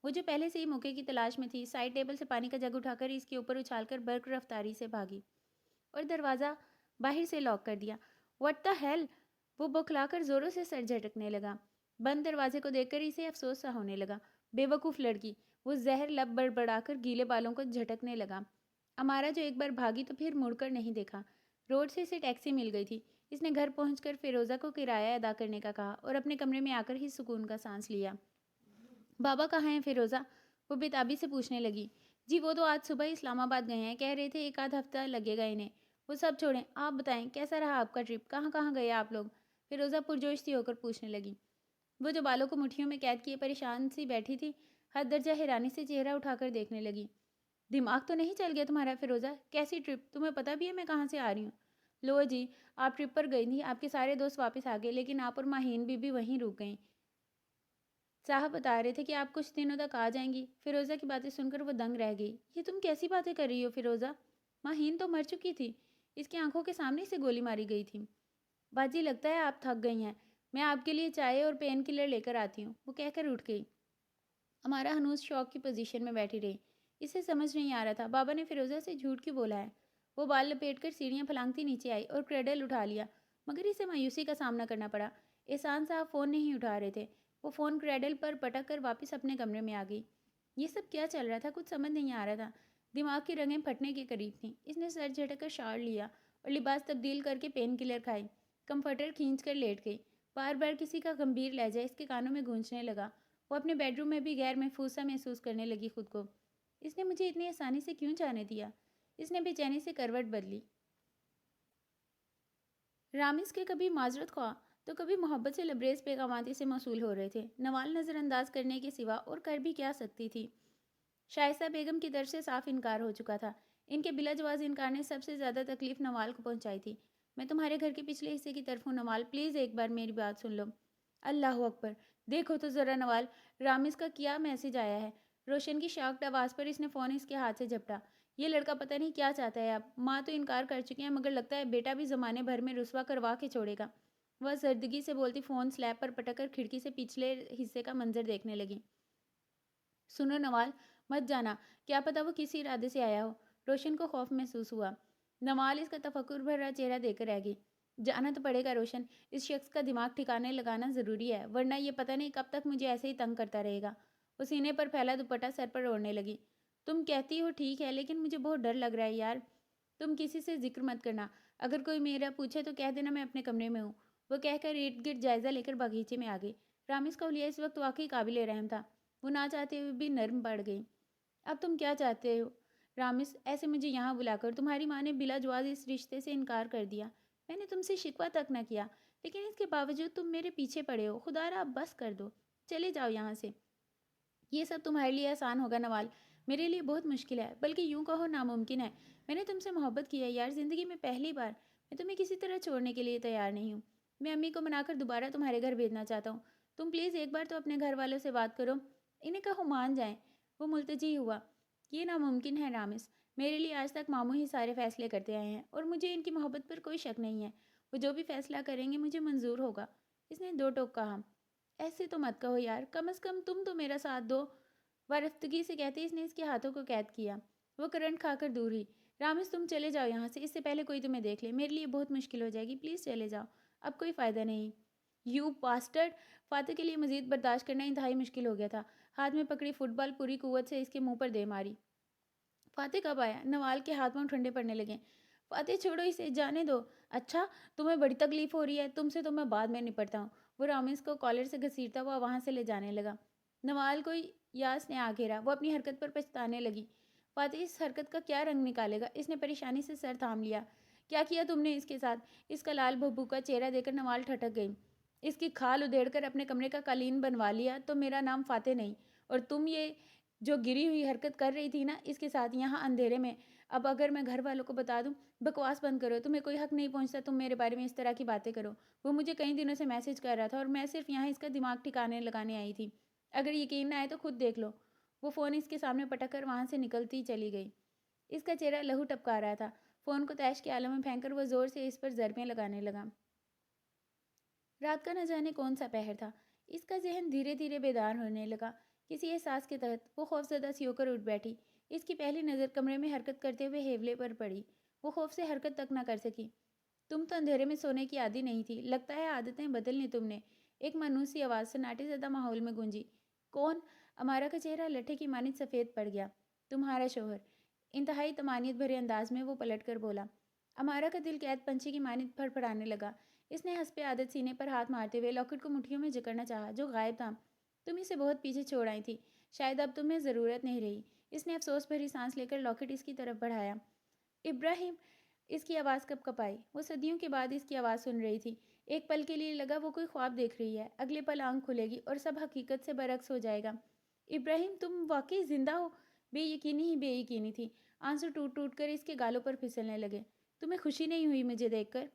وہ جو پہلے سے ہی موقع کی تلاش میں تھی، سائڈ ٹیبل سے پانی کا جگ اٹھا کر اس کے اوپر اچھال کر برق رفتاری سے بھاگی اور دروازہ باہر سے لاک کر دیا۔ What the hell! وہ بوکھلا کر زوروں سے سر جھٹکنے لگا۔ بند دروازے کو دیکھ کر اسے افسوس سا ہونے لگا۔ بے وقوف لڑکی! وہ زہر لب بڑبڑا کر گیلے بالوں کو جھٹکنے لگا۔ امارا جو ایک بار بھاگی تو پھر مڑ کر نہیں دیکھا۔ روڈ سے اسے ٹیکسی مل گئی تھی۔ اس نے گھر پہنچ کر فیروزہ کو کرایہ ادا کرنے کا کہا اور اپنے کمرے میں آ کر ہی سکون کا سانس لیا۔ بابا کہاں ہیں فیروزہ؟ وہ بے تابی سے پوچھنے لگی۔ جی وہ تو آج صبح اسلام آباد گئے ہیں، کہہ رہے تھے ایک آدھ ہفتہ لگے گا انہیں۔ وہ سب چھوڑیں، آپ بتائیں کیسا رہا آپ کا ٹرپ، کہاں کہاں گئے آپ لوگ؟ فیروزہ پرجوش سی ہو کر پوچھنے لگی۔ وہ جو بالوں کو مٹھیوں میں قید کیے پریشان سی بیٹھی تھی، حد درجہ حیرانی سے چہرہ اٹھا کر دیکھنے لگی۔ دماغ تو نہیں چل گیا تمہارا فیروزہ؟ کیسی ٹرپ؟ تمہیں پتہ بھی ہے میں کہاں سے آ رہی ہوں؟ لو جی، آپ ٹرپ پر گئی تھی، آپ کے سارے دوست واپس آ گئے، لیکن آپ اور ماہین بی وہیں رک گئیں۔ صاحب بتا رہے تھے کہ آپ کچھ دنوں تک آ جائیں گی۔ فیروزہ کی باتیں سن کر وہ دنگ رہ گئی۔ یہ تم کیسی باتیں کر رہی ہو فیروزہ؟ ماہین تو مر چکی تھی، اس کی آنکھوں کے سامنے سے گولی ماری گئی تھی۔ باجی لگتا ہے آپ تھک گئی ہیں، میں آپ کے لیے چائے اور پین کلر لے کر آتی ہوں، وہ کہہ کر اٹھ گئی۔ ہمارا ہنوز شوق کی پوزیشن میں بیٹھی رہی۔ اسے سمجھ نہیں آ رہا تھا بابا نے فیروزہ سے جھوٹ کیوں بولا ہے۔ وہ بال لپیٹ کر سیڑھیاں پھلانگتی نیچے آئی اور کریڈل اٹھا لیا، مگر اسے مایوسی کا سامنا کرنا پڑا۔ احسان صاحب فون نہیں اٹھا رہے تھے۔ وہ فون کریڈل پر پٹک کر واپس اپنے کمرے میں آ گئی۔ یہ سب کیا چل رہا تھا، کچھ سمجھ نہیں آ رہا تھا۔ دماغ کی رگیں پھٹنے کے قریب تھیں۔ اس نے سر جھٹک کر شاور لیا اور لباس تبدیل کر کے پین کلر کھائی، کمفرٹر کھینچ کر لیٹ گئی۔ بار بار کسی کا گمبھیر لہجہ اس کے کانوں میں گونجنے لگا۔ وہ اپنے بیڈ روم میں بھی غیر محفوظ سا محسوس کرنے لگی خود کو۔ اس نے مجھے اتنی آسانی سے کیوں جانے دیا؟ اس نے بے چینی سے کروٹ بدلی۔ رامز کے کبھی معذرت خواہ تو کبھی محبت سے لبریز پیغامات سے موصول ہو رہے تھے۔ نوال نظر انداز کرنے کے سوا اور کر بھی کیا سکتی تھی؟ شائستہ بیگم کی طرف سے صاف انکار ہو چکا تھا۔ ان کے بلا جواز انکار نے سب سے زیادہ تکلیف نوال کو پہنچائی تھی۔ میں تمہارے گھر کے پچھلے حصے کی طرف ہوں نوال، پلیز ایک بار میری بات سن لو۔ اللہ اکبر، دیکھو تو ذرا نوال، رامز کا کیا میسج آیا ہے؟ روشن کی شاکڈ آواز پر اس نے فون اس کے ہاتھ سے جھپٹا۔ یہ لڑکا پتہ نہیں کیا چاہتا ہے اب۔ ماں تو انکار کر چکی ہیں، مگر لگتا ہے بیٹا بھی زمانے بھر میں رسوا کروا کے چھوڑے گا۔ وہ زردگی سے بولتی فون سلیب پر پٹک کر کھڑکی سے پچھلے حصے کا منظر دیکھنے لگی۔ سنو نوال، مت جانا، کیا پتا وہ کسی ارادے سے آیا ہو۔ روشن کو خوف محسوس ہوا۔ نوال اس کا تفکر بھرا چہرہ دے کر رہ گئی۔ جانا تو پڑے گا روشن، اس شخص کا دماغ ٹھکانے لگانا ضروری ہے، ورنہ یہ پتہ نہیں کب تک مجھے ایسے ہی تنگ کرتا رہے گا۔ وہ سینے پر پھیلا دوپٹہ سر پر اوڑھنے لگی۔ تم کہتی ہو ٹھیک ہے، لیکن مجھے بہت ڈر لگ رہا ہے یار۔ تم کسی سے ذکر مت کرنا، اگر کوئی میرا پوچھے تو کہہ دینا میں اپنے کمرے میں ہوں۔ وہ کہہ کر ارد گرد جائزہ لے کر باغیچے میں آ گئی۔ رامز کا حلیہ اس وقت واقعی قابل رحم تھا۔ وہ نہ چاہتے ہوئے بھی نرم پڑ گئی۔ اب تم کیا چاہتے ہو رامز؟ ایسے مجھے یہاں بلا کر تمہاری ماں نے بلا جواز اس رشتے سے انکار کر دیا۔ میں نے تم سے شکوہ تک نہ کیا، لیکن اس کے باوجود تم میرے پیچھے پڑے ہو۔ خدا را اب بس کر دو، چلے جاؤ یہاں سے۔ یہ سب تمہارے لیے آسان ہوگا نوال، میرے لیے بہت مشکل ہے، بلکہ یوں کہو ناممکن ہے۔ میں نے تم سے محبت کی ہے یار، زندگی میں پہلی بار۔ میں تمہیں کسی طرح چھوڑنے کے لیے تیار نہیں ہوں۔ میں امی کو منا کر دوبارہ تمہارے گھر بھیجنا چاہتا ہوں۔ تم پلیز ایک بار تو اپنے گھر والوں سے بات کرو، انہیں کہو مان جائیں۔ وہ ملتجی ہوا۔ یہ ناممکن ہے رامز، میرے لیے آج تک ماموں ہی سارے فیصلے کرتے آئے ہیں، اور مجھے ان کی محبت پر کوئی شک نہیں ہے۔ وہ جو بھی فیصلہ کریں گے مجھے منظور ہوگا۔ اس نے دو ٹوک کہا۔ ایسے تو مت کہو یار، کم از کم تم تو میرا ساتھ دو۔ وارفتگی سے کہتے اس نے اس کے ہاتھوں کو قید کیا۔ وہ کرنٹ کھا کر دور ہوئی۔ رامز تم چلے جاؤ یہاں سے، اس سے پہلے کوئی تمہیں دیکھ لے، میرے لیے بہت مشکل ہو جائے گی، پلیز چلے جاؤ، اب کوئی فائدہ نہیں۔ You bastard! فاتح کے لیے مزید برداشت کرنا انتہائی مشکل ہو گیا تھا۔ ہاتھ میں پکڑی فٹ بال پوری قوت سے اس کے منہ پر دے ماری۔ فاتح کب آیا؟ نوال کے ہاتھ پاؤں ٹھنڈے پڑنے لگے۔ فاتح چھوڑو اسے، جانے دو۔ اچھا تمہیں بڑی تکلیف ہو رہی ہے، تم سے تو میں بعد میں نپٹتا ہوں۔ وہ رامز کو کالر سے گھسیٹتا ہوا وہاں سے لے جانے لگا۔ نوال کو یاس نے آ گھیرا۔ وہ اپنی حرکت پر پچھتانے لگی۔ فاتح اس حرکت کا کیا رنگ نکالے گا؟ اس نے پریشانی سے سر تھام لیا۔ کیا کیا تم نے اس کے ساتھ؟ اس کا لال بھبو کا چہرہ دے کر نوال ٹھٹک گئی۔ اس کی کھال ادھیڑ کر اپنے کمرے کا قالین بنوا لیا تو میرا نام فاتح نہیں، اور تم یہ جو گری ہوئی حرکت کر رہی تھی نا اس کے ساتھ یہاں اندھیرے میں، اب اگر میں گھر والوں کو بتا دوں؟ بکواس بند کرو، تمہیں کوئی حق نہیں پہنچتا تم میرے بارے میں اس طرح کی باتیں کرو۔ وہ مجھے کئی دنوں سے میسج کر رہا تھا اور میں صرف یہاں اس کا دماغ ٹھکانے لگانے آئی تھی۔ اگر یقین نہ آئے تو خود دیکھ لو۔ وہ فون اس کے سامنے پٹک کر وہاں سے نکلتی چلی گئی۔ اس کا چہرہ لہو ٹپکا رہا تھا۔ فون کو تیش کے عالم میں پھینک کر وہ زور سے اس پر ضربیں لگانے لگا۔ رات کا نہ جانے کون سا پہر تھا۔ اس کا ذہن دھیرے دھیرے بیدار ہونے لگا۔ کسی احساس کے تحت وہ خوفزدہ سی ہو کر اٹھ بیٹھی۔ اس کی پہلی نظر کمرے میں حرکت کرتے ہوئے ہیولے پر پڑی۔ وہ خوف سے حرکت تک نہ کر سکی۔ تم تو اندھیرے میں سونے کی عادی نہیں تھی، لگتا ہے عادتیں بدل لی تم نے۔ ایک مانوس سی آواز سناٹے زدہ ماحول میں گونجی۔ کون؟ امارا کا چہرہ لٹھے کی مانند سفید پڑ گیا۔ تمہارا شوہر۔ انتہائی طمانینت بھرے انداز میں وہ پلٹ کر بولا۔ امارا کا دل قید پنچھی کی مانند پھڑ پھڑانے لگا۔ اس نے حسب عادت سینے پر ہاتھ مارتے ہوئے لاکٹ کو مٹھیوں میں جکڑنا چاہا جو غائب تھا۔ تم اسے بہت پیچھے چھوڑ آئی تھی، شاید اب تمہیں ضرورت نہیں رہی۔ اس نے افسوس بھری سانس لے کر لاکٹ اس کی طرف بڑھایا۔ ابراہیم! اس کی آواز کب کب آئی؟ وہ صدیوں کے بعد اس کی آواز سن رہی تھی۔ ایک پل کے لیے لگا وہ کوئی خواب دیکھ رہی ہے، اگلے پل آنکھ کھلے گی اور سب حقیقت سے برعکس ہو جائے گا۔ ابراہیم، تم واقعی زندہ ہو؟ بے یقینی ہی بے یقینی تھی۔ آنسو ٹوٹ ٹوٹ کر اس کے گالوں پر پھسلنے لگے۔ تمہیں خوشی نہیں ہوئی مجھے دیکھ کر؟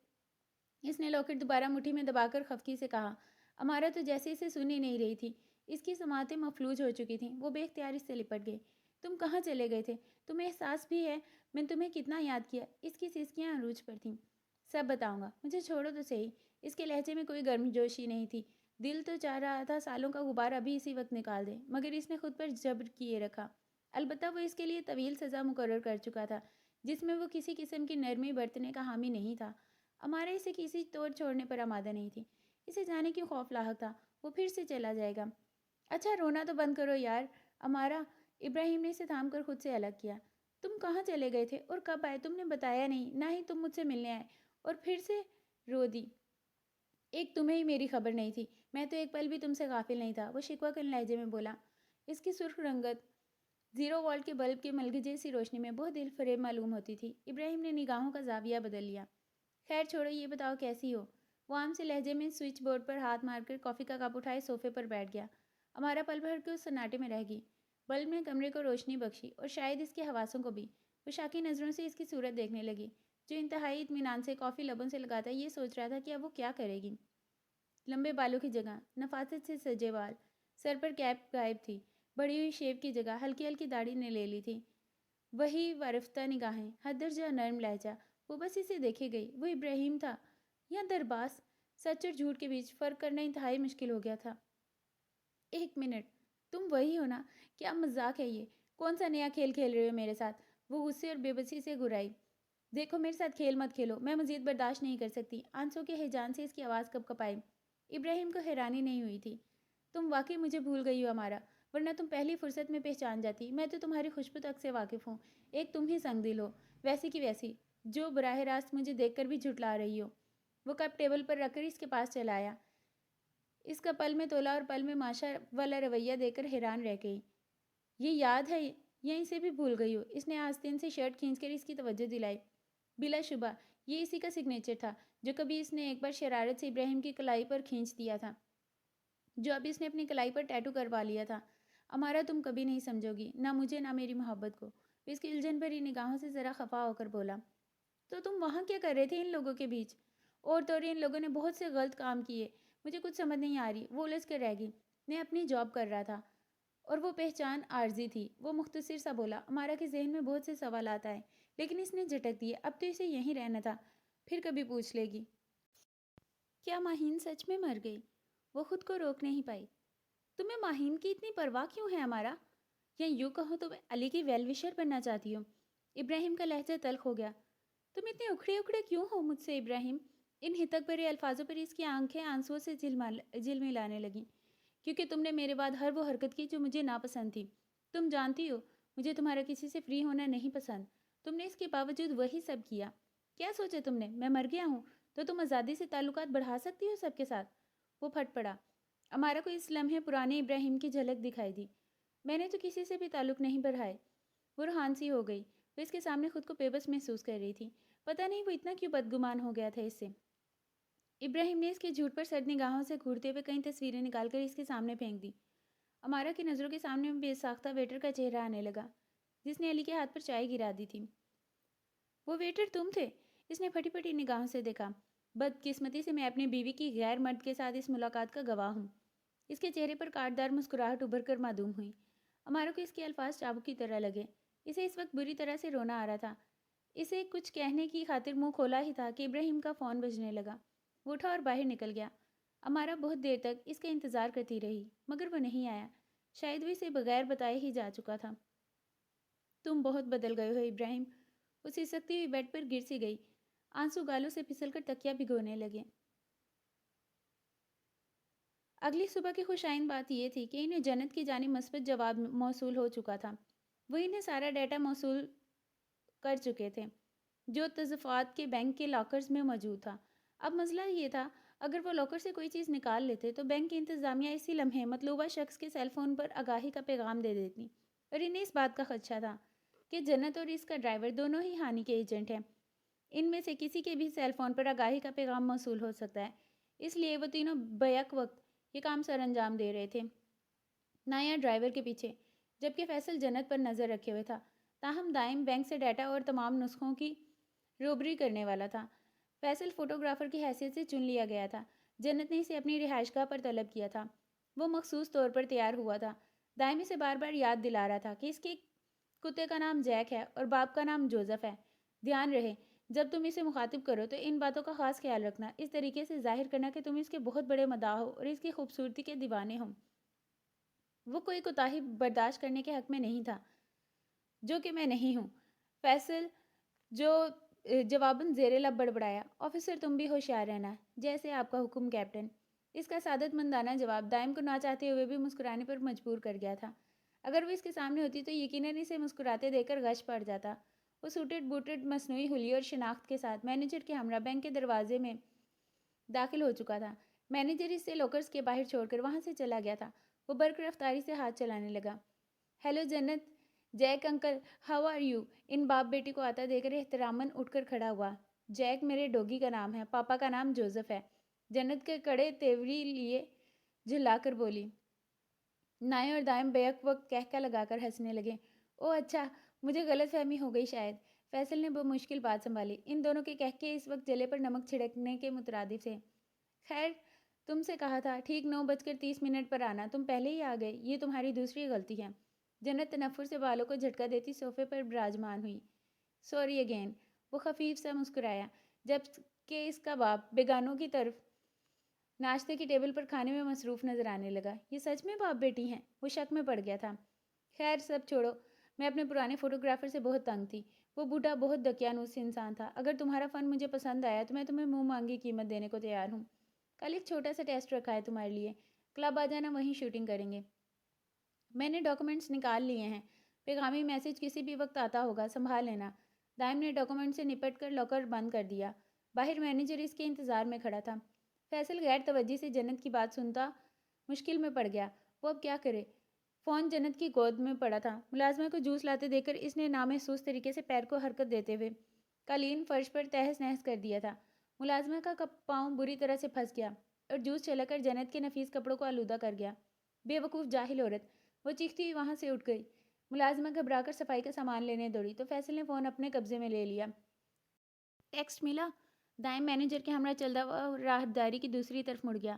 اس نے لاکٹ دوبارہ مٹھی میں دبا کر خفگی سے کہا۔ امارا تو جیسے اسے سن ہی نہیں رہی تھی۔ اس کی سماعتیں مفلوج ہو چکی تھیں۔ وہ بے اختیار اس سے لپٹ گئی۔ تم کہاں چلے گئے تھے؟ تمہیں احساس بھی ہے میں نے تمہیں کتنا یاد کیا؟ اس کی سسکیاں عروج پر تھیں۔ سب بتاؤں گا، مجھے چھوڑو تو صحیح۔ اس کے لہجے میں کوئی گرم جوشی نہیں تھی۔ دل تو چاہ رہا تھا سالوں کا غبار ابھی اسی وقت نکال دے، مگر اس نے خود پر جبر کیے رکھا۔ البتہ وہ اس کے لیے طویل سزا مقرر کر چکا تھا، جس میں وہ کسی قسم کی نرمی برتنے کا حامی نہیں تھا۔ امارا اسے کسی طور چھوڑنے پر آمادہ نہیں تھی۔ اسے جانے کیوں خوف لاحق تھا؟ وہ پھر سے چلا جائے گا۔ اچھا رونا تو بند کرو یار امارا۔ ابراہیم نے اسے تھام کر خود سے الگ کیا۔ تم کہاں چلے گئے تھے اور کب آئے؟ تم نے بتایا نہیں، نہ ہی تم مجھ سے ملنے آئے، اور پھر سے رو دی۔ ایک تمہیں ہی میری خبر نہیں تھی، میں تو ایک پل بھی تم سے غافل نہیں تھا، وہ شکوہ کن لہجے میں بولا۔ اس کی سرخ رنگت 0 وولٹ کے بلب کے ملگے سی روشنی میں بہت دل فریب معلوم ہوتی تھی۔ ابراہیم نے نگاہوں کا زاویہ بدل لیا۔ خیر چھوڑو، یہ بتاؤ کیسی ہو؟ وہ عام سے لہجے میں سوئچ بورڈ پر ہاتھ مار کر کافی کا کپ اٹھائے صوفے پر بیٹھ گیا۔ امارا پل بھر کے اس سناٹے میں رہ گئی۔ بلب نے کمرے کو روشنی بخشی اور شاید اس کے حواسوں کو بھی۔ وہ شاکی نظروں سے اس کی صورت دیکھنے لگی، جو انتہائی اطمینان سے کافی لبوں سے لگاتا یہ سوچ رہا تھا کہ اب وہ کیا کرے گی۔ لمبے بالوں کی جگہ نفاست سے سجے بال، سر پر کیپ غائب تھی، بڑی ہوئی شیو کی جگہ ہلکی ہلکی داڑھی نے لے لی تھی۔ وہی ورفتہ نگاہیں، حد درجہ نرم لہجہ۔ وہ بس اسے دیکھے گئی۔ وہ ابراہیم تھا یا درباس؟ سچ اور جھوٹ کے بیچ فرق کرنا انتہائی مشکل ہو گیا تھا۔ 1 منٹ، تم وہی ہو نا؟ کیا مذاق ہے یہ؟ کون سا نیا کھیل کھیل رہے ہو میرے ساتھ؟ وہ غصے اور بے بسی سے گھرائی۔ دیکھو میرے ساتھ کھیل مت کھیلو، میں مزید برداشت نہیں کر سکتی۔ آنسوں کے ہیجان سے اس کی آواز کب کب آئی۔ ابراہیم کو حیرانی نہیں ہوئی تھی۔ تم واقعی مجھے بھول گئی ہو ہمارا، ورنہ تم پہلی فرصت میں پہچان جاتی۔ میں تو تمہاری خوشبو تک سے واقف ہوں۔ ایک تم ہی سنگ دل ہو، ویسی کی ویسی، جو براہ راست مجھے دیکھ کر بھی جھٹلا رہی ہو۔ وہ کپ ٹیبل پر رکھ کر اس کے پاس چلا آیا۔ اس کا پل میں تولا اور پل میں ماشا والا رویہ دیکھ کر حیران رہ گئی۔ یہ یاد ہے یا اسے بھی بھول گئی ہو؟ اس نے آستین سے شرٹ کھینچ کر اس کی توجہ دلائی۔ بلا شبہ یہ اسی کا سگنیچر تھا، جو کبھی اس نے ایک بار شرارت سے ابراہیم کی کلائی پر کھینچ دیا تھا، جو اب اس نے اپنی کلائی پر ٹیٹو کروا لیا تھا۔ امارا تم کبھی نہیں سمجھو گی، نہ مجھے نہ میری محبت کو۔ وہ اس کی الجھن بھری نگاہوں سے ذرا خفا ہو کر بولا۔ تو تم وہاں کیا کر رہے تھے ان لوگوں کے بیچ؟ اور تو ان لوگوں نے بہت سے غلط کام کیے، مجھے کچھ سمجھ نہیں آ رہی۔ وہ الجھ کر رہ گئی۔ میں اپنی جاب کر رہا تھا اور وہ پہچان عارضی تھی، وہ مختصر سا بولا۔ امارا کے ذہن میں بہت سے سوالات آئے، لیکن اس نے جھٹک دیے۔ اب تو اسے یہیں رہنا تھا، پھر کبھی پوچھ لے گی۔ کیا ماہین سچ میں مر گئی؟ وہ خود کو روک نہیں پائی۔ تمہیں ماہین کی اتنی پرواہ کیوں ہے ہمارا؟ یا یوں کہو تم علی کی ویل وشر بننا چاہتی ہو؟ ابراہیم کا لہجہ تلخ ہو گیا۔ تم اتنے اکھڑے اکھڑے کیوں ہو مجھ سے ابراہیم؟ ان ہتک بھرے الفاظوں پر اس کی آنکھیں آنسوؤں سے جلملانے لگیں۔ کیونکہ تم نے میرے بعد ہر وہ حرکت کی جو مجھے ناپسند تھی۔ تم جانتی ہو مجھے تمہارا کسی سے فری ہونا نہیں پسند۔ تم نے اس کے باوجود وہی سب کیا۔ کیا سوچا تم نے میں مر گیا ہوں تو تم آزادی سے تعلقات بڑھا سکتی ہو سب کے ساتھ؟ وہ پھٹ پڑا۔ امارا کو اس لمحے پرانے ابراہیم کی جھلک دکھائی دی۔ میں نے تو کسی سے بھی تعلق نہیں بڑھائے۔ وہ روحان سی ہو گئی۔ وہ اس کے سامنے خود کو بے بس محسوس کر رہی تھی۔ پتہ نہیں وہ اتنا کیوں بدگمان ہو گیا تھا اس سے۔ ابراہیم نے اس کے جھوٹ پر سرد نگاہوں سے گھورتے ہوئے کئی تصویریں نکال کر اس کے سامنے پھینک دی۔ امارا کی نظروں کے سامنے بے ساختہ ویٹر کا چہرہ آنے لگا، جس نے علی کے ہاتھ پر چائے گرا دی تھی۔ وہ ویٹر تم تھے؟ اس نے پھٹی پھٹی نگاہوں سے دیکھا۔ بدقسمتی سے میں اپنی بیوی کی غیر مرد کے ساتھ اس ملاقات کا گواہ ہوں۔ اس کے چہرے پر کاٹدار مسکراہٹ ابھر کر معدوم ہوئی۔ امارا کو اس کے الفاظ چابک کی طرح لگے۔ اسے اس وقت بری طرح سے رونا آ رہا تھا۔ اسے کچھ کہنے کی خاطر منہ کھولا ہی تھا کہ ابراہیم کا فون بجنے لگا۔ وہ اٹھا اور باہر نکل گیا۔ امارا بہت دیر تک اس کا انتظار کرتی رہی، مگر وہ نہیں آیا۔ شاید وہ اسے بغیر بتائے ہی جا چکا تھا۔ تم بہت بدل گئے ہو ابراہیم۔ وہ سسکتی ہوئی بیڈ پر گر سی گئی۔ آنسو گالوں سے پھسل کر تکیا بھگونے لگے۔ اگلی صبح کی خوش آئند بات یہ تھی کہ انہیں جنت کی جانب مثبت جواب موصول ہو چکا تھا۔ وہ انہیں سارا ڈیٹا موصول کر چکے تھے جو تضفات کے بینک کے لاکرز میں موجود تھا۔ اب مسئلہ یہ تھا، اگر وہ لاکر سے کوئی چیز نکال لیتے تو بینک کی انتظامیہ اسی لمحے مطلوبہ شخص کے سیل فون پر آگاہی کا پیغام دے دیتی، اور انہیں اس بات کا خدشہ تھا کہ جنت اور اس کا ڈرائیور دونوں ہی ہانی کے ایجنٹ ہیں۔ ان میں سے کسی کے بھی سیل فون پر آگاہی کا پیغام موصول ہو سکتا ہے، اس لیے وہ تینوں بیک وقت یہ کام سر انجام دے رہے تھے، نایا ڈرائیور کے پیچھے، جبکہ فیصل جنت پر نظر رکھے ہوئے تھا، تاہم دائم بینک سے ڈیٹا اور تمام نسخوں کی روبری کرنے والا تھا۔ فیصل فوٹوگرافر کی حیثیت سے چن لیا گیا تھا، جنت نے اسے اپنی رہائش گاہ پر طلب کیا تھا، وہ مخصوص طور پر تیار ہوا تھا، دائم اسے بار بار یاد دلا رہا تھا کہ اس کے کتے کا نام جیک ہے اور باپ کا نام جوزف ہے۔ دھیان رہے، جب تم اسے مخاطب کرو تو ان باتوں کا خاص خیال رکھنا، اس طریقے سے ظاہر کرنا کہ تم اس کے بہت بڑے مداح ہو اور اس کی خوبصورتی کے دیوانے ہو۔ وہ کوئی کوتاہی برداشت کرنے کے حق میں نہیں تھا، جو کہ میں نہیں ہوں۔ فیصل جو جواباً زیر لب بڑبڑایا، آفیسر تم بھی ہوشیار رہنا، جیسے آپ کا حکم کیپٹن۔ اس کا سعادت مندانہ جواب دائم کو نہ چاہتے ہوئے بھی مسکرانے پر مجبور کر گیا تھا۔ اگر وہ اس کے سامنے ہوتی تو یقیناً اسے مسکراتے دیکھ کر غش پڑ جاتا۔ وہ سوٹڈ بوٹڈ مصنوعی حلیے اور شناخت کے ساتھ مینیجر کے ہمراہ بینک کے دروازے میں داخل ہو چکا تھا۔ مینیجر اسے لاکرز کے باہر چھوڑ کر وہاں سے چلا گیا تھا۔ وہ برق رفتاری سے ہاتھ چلانے لگا۔ Hello Jannat, Jack uncle, how are you? ان باپ بیٹی کو آتا دے کر احتراماً اٹھ کر کھڑا ہوا۔ جیک میرے ڈوگی کا نام ہے، پاپا کا نام جوزف ہے، جنت کے کڑے تیوری لیے جھلا کر بولی۔ نائے اور دائم بیک وقت کہکہ لگا کر ہنسنے لگے۔ او اچھا، مجھے غلط فہمی ہو گئی شاید۔ فیصل نے بمشکل بات سنبھالی۔ ان دونوں کے کہکے اس وقت جلے پر نمک چھڑکنے کے مترادف تھے۔ خیر، تم سے کہا تھا ٹھیک 9:30 پر آنا، تم پہلے ہی آ گئے، یہ تمہاری دوسری غلطی ہے۔ جنت تنفر سے بالوں کو جھٹکا دیتی صوفے پر براجمان ہوئی۔ Sorry again. وہ خفیف سا مسکرایا، جب کہ اس کا باپ بیگانوں کی طرف ناشتے کی ٹیبل پر کھانے میں مصروف نظر آنے لگا۔ یہ سچ میں باپ بیٹی ہیں؟ وہ شک میں پڑ گیا تھا۔ خیر سب چھوڑو، میں اپنے پرانے فوٹوگرافر سے بہت تنگ تھی، وہ بوڑھا بہت دقیانوس انسان تھا۔ اگر تمہارا فن مجھے پسند آیا تو میں تمہیں منہ مانگی قیمت دینے کو تیار ہوں۔ کل ایک چھوٹا سا ٹیسٹ رکھا ہے تمہارے لیے، کلب آ جانا، وہیں شوٹنگ کریں گے۔ میں نے ڈاکومنٹس نکال لیے ہیں، پیغامی میسج کسی بھی وقت آتا ہوگا، سنبھال لینا۔ دائم نے ڈاکومنٹ سے نپٹ کر لاکر بند کر دیا۔ باہر مینیجر اس کے انتظار میں کھڑا تھا۔ فیصل غیر توجہ سے جنت کی بات سنتا مشکل میں پڑ گیا، وہ اب کیا کرے؟ فون جنت کی گود میں پڑا تھا۔ ملازمہ کو جوس لاتے دیکھ کر اس نے نامحسوس طریقے سے پیر کو حرکت دیتے ہوئے قالین فرش پر تہس نہس کر دیا تھا۔ ملازمہ کا پاؤں بری طرح سے پھنس گیا اور جوس چھلک کر جنت کے نفیس کپڑوں کو آلودہ کر گیا۔ بے وقوف جاہل عورت، وہ چیختی ہوئی وہاں سے اٹھ گئی۔ ملازمہ گھبرا کر صفائی کا سامان لینے دوڑی تو فیصل نے فون اپنے قبضے میں لے لیا۔ ٹیکسٹ ملا؟ دائم مینیجر کے ہمراہ چلتا ہوا راہداری کی دوسری طرف مڑ گیا۔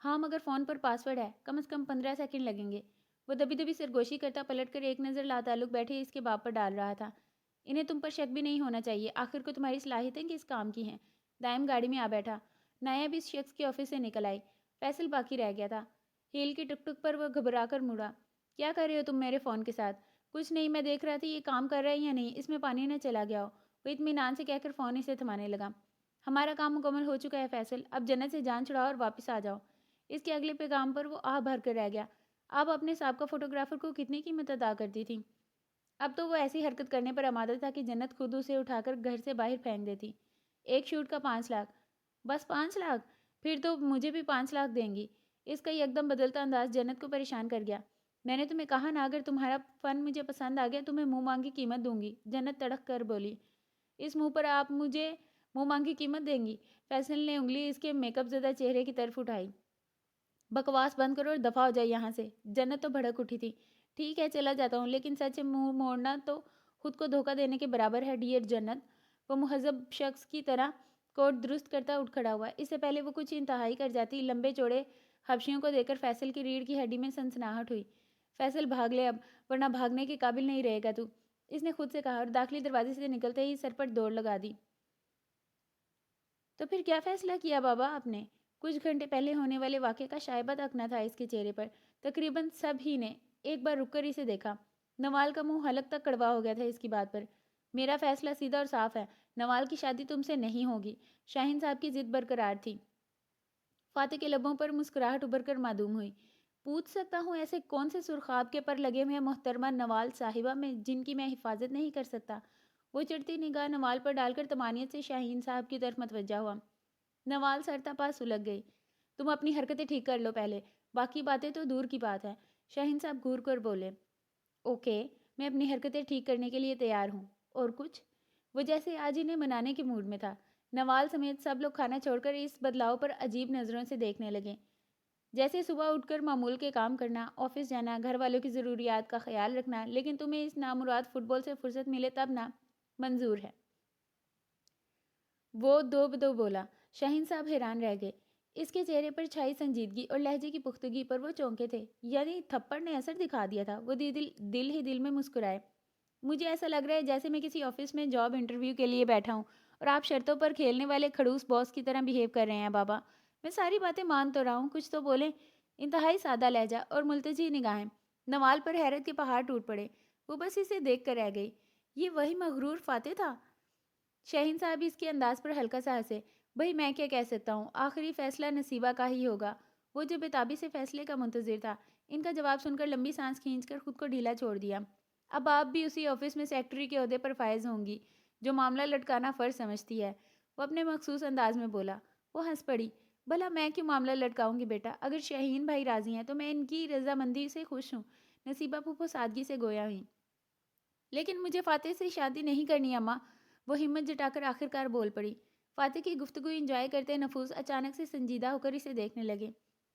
ہاں، مگر فون پر پاس ورڈ ہے، کم از کم 15 سیکنڈ لگیں گے۔ وہ دبی دبی سرگوشی کرتا پلٹ کر ایک نظر لاتعلق بیٹھے اس کے باپ پر ڈال رہا تھا۔ انہیں تم پر شک بھی نہیں ہونا چاہیے، آخر کو تمہاری صلاحیتیں کس کام کی ہیں؟ دائم گاڑی میں آ بیٹھا۔ نایا بھی اس شخص کے آفس سے نکل آئی۔ فیصل باقی رہ گیا تھا۔ ہیل کی ٹک ٹک پر وہ گھبرا کر مڑا۔ کیا کر رہے ہو تم میرے فون کے ساتھ؟ کچھ نہیں، میں دیکھ رہا تھا یہ کام کر رہا ہے یا نہیں، اس میں پانی نہ چلا گیا ہو۔ وہ اطمینان سے کہہ کر فون اسے تھمانے لگا۔ ہمارا کام مکمل ہو چکا ہے فیصل، اب جنت سے جان چھڑاؤ اور واپس آ جاؤ۔ اس کے اگلے پیغام پر وہ آہ بھر کر رہ گیا۔ آپ اپنے سابقہ فوٹوگرافر کو کتنی قیمت ادا کرتی تھی؟ اب تو وہ ایسی حرکت کرنے پر آمادہ تھا کہ جنت خود اسے اٹھا کر گھر سے باہر پھینک دیتی۔ ایک شوٹ کا 5 لاکھ؟ بس 5 لاکھ؟ پھر تو مجھے بھی 5 لاکھ دیں گی۔ اس کا یکدم بدلتا انداز جنت کو پریشان کر گیا۔ میں نے تمہیں کہا نا، اگر تمہارا فن مجھے پسند آ گیا تمہیں منہ مانگی قیمت دوں گی، جنت تڑک کر بولی۔ اس منہ پر آپ مجھے منہ مانگی قیمت دیں گی؟ فیصل نے انگلی اس کے میک اپ زدہ چہرے کی طرف اٹھائی۔ بکواس بند کرو اور دفع ہو جائے یہاں سے۔ جنت تو بھڑک اٹھی تھی۔ ٹھیک ہے چلا جاتا ہوں، لیکن سچ منہ موڑنا تو خود کو دھوکہ دینے کے برابر ہے ڈیئر جنت۔ وہ مہذب شخص کی طرح کوٹ درست کرتا اٹھ کھڑا ہوا۔ اس سے پہلے وہ کچھ انتہائی کر جاتی، لمبے چوڑے حبشیوں کو دیکھ کر فیصل کی ریڑھ کی ہڈی میں سنسناہٹ ہوئی۔ فیصل بھاگ لے اب، ورنہ بھاگنے کے قابل نہیں رہے گا تو، اس نے خود سے کہا اور داخلی دروازے سے نکلتے ہی سر پر دوڑ لگا دی۔ تو پھر کیا فیصلہ کیا بابا آپ نے؟ کچھ گھنٹے پہلے ہونے والے واقعے کا شائبہ تک نہ تھا اس کے چہرے پر۔ تقریباً سب ہی نے ایک بار رک کر اسے دیکھا۔ نوال کا منہ حلق تک کڑوا ہو گیا تھا اس کی بات پر۔ میرا فیصلہ سیدھا اور صاف ہے، نوال کی شادی تم سے نہیں ہوگی۔ شاہین صاحب کی ضد برقرار تھی۔ فاتح کے لبوں پر مسکراہٹ ابھر کر معدوم ہوئی۔ پوچھ سکتا ہوں ایسے کون سے سرخاب کے پر لگے ہوئے محترمہ نوال صاحبہ میں جن کی میں حفاظت نہیں کر سکتا؟ وہ چڑھتی نگاہ نوال پر ڈال کر طمانیت سے شاہین صاحب کی طرف متوجہ ہوا۔ نوال سرتاپا سلگ گئی۔ تم اپنی حرکتیں ٹھیک کر لو پہلے، باقی باتیں تو دور کی بات ہے۔ شاہین صاحب گھور کر بولے۔ اوکے، میں اپنی حرکتیں ٹھیک کرنے کے لیے تیار ہوں۔ اور کچھ؟ وہ جیسے آج انہیں منانے کے موڈ میں تھا۔ نوال سمیت سب لوگ کھانا چھوڑ کر اس بدلاؤ پر عجیب نظروں سے دیکھنے لگے۔ جیسے صبح اٹھ کر معمول کے کام کرنا، آفس جانا، گھر والوں کی ضروریات کا خیال رکھنا، لیکن تمہیں اس نامراد فٹ بال سے فرصت ملے تب نہ منظور ہے۔ وہ دو بدو بولا۔ شاہین صاحب حیران رہ گئے۔ اس کے چہرے پر چھائی سنجیدگی اور لہجے کی پختگی پر وہ چونکے تھے، یعنی تھپڑ نے اثر دکھا دیا تھا۔ وہ دل ہی دل میں مسکرائے۔ مجھے ایسا لگ رہا ہے جیسے میں کسی آفس میں جاب انٹرویو کے لیے بیٹھا ہوں اور آپ شرطوں پر کھیلنے والے کھڑوس باس کی طرح بیہیو کر رہے ہیں بابا۔ میں ساری باتیں مان تو رہا ہوں، کچھ تو بولیں۔ انتہائی سادہ لہجہ اور ملتجی نگاہیں۔ نوال پر حیرت کے پہاڑ ٹوٹ پڑے۔ وہ بس اسے دیکھ کر رہ گئی۔ یہ وہی مغرور فاتح تھا؟ شاہین صاحب اس کے انداز پر ہلکا سا ہنسے۔ بھئی میں کیا کہہ سکتا ہوں، آخری فیصلہ نصیبہ کا ہی ہوگا۔ وہ جو بےتابی سے فیصلے کا منتظر تھا، ان کا جواب سن کر لمبی سانس کھینچ کر خود کو ڈھیلا چھوڑ دیا۔ اب آپ بھی اسی آفس میں سیکرٹری کے عہدے پر فائز ہوں گی جو معاملہ لٹکانا فرض سمجھتی ہے، وہ اپنے مخصوص انداز میں بولا۔ وہ ہنس پڑی۔ بھلا میں کیوں معاملہ لٹکاؤں گی بیٹا؟ اگر شاہین بھائی راضی ہیں تو میں ان کی رضامندی سے خوش ہوں۔ نصیبہ پھوپھو سادگی سے گویا ہوئی۔ لیکن مجھے فاتح سے شادی نہیں کرنی اماں، وہ ہمت جٹا کر آخر کار بول پڑی۔ فاتح کی گفتگو انجوائے کرتے نفوس اچانک سے سنجیدہ ہو کر اسے دیکھنے لگے۔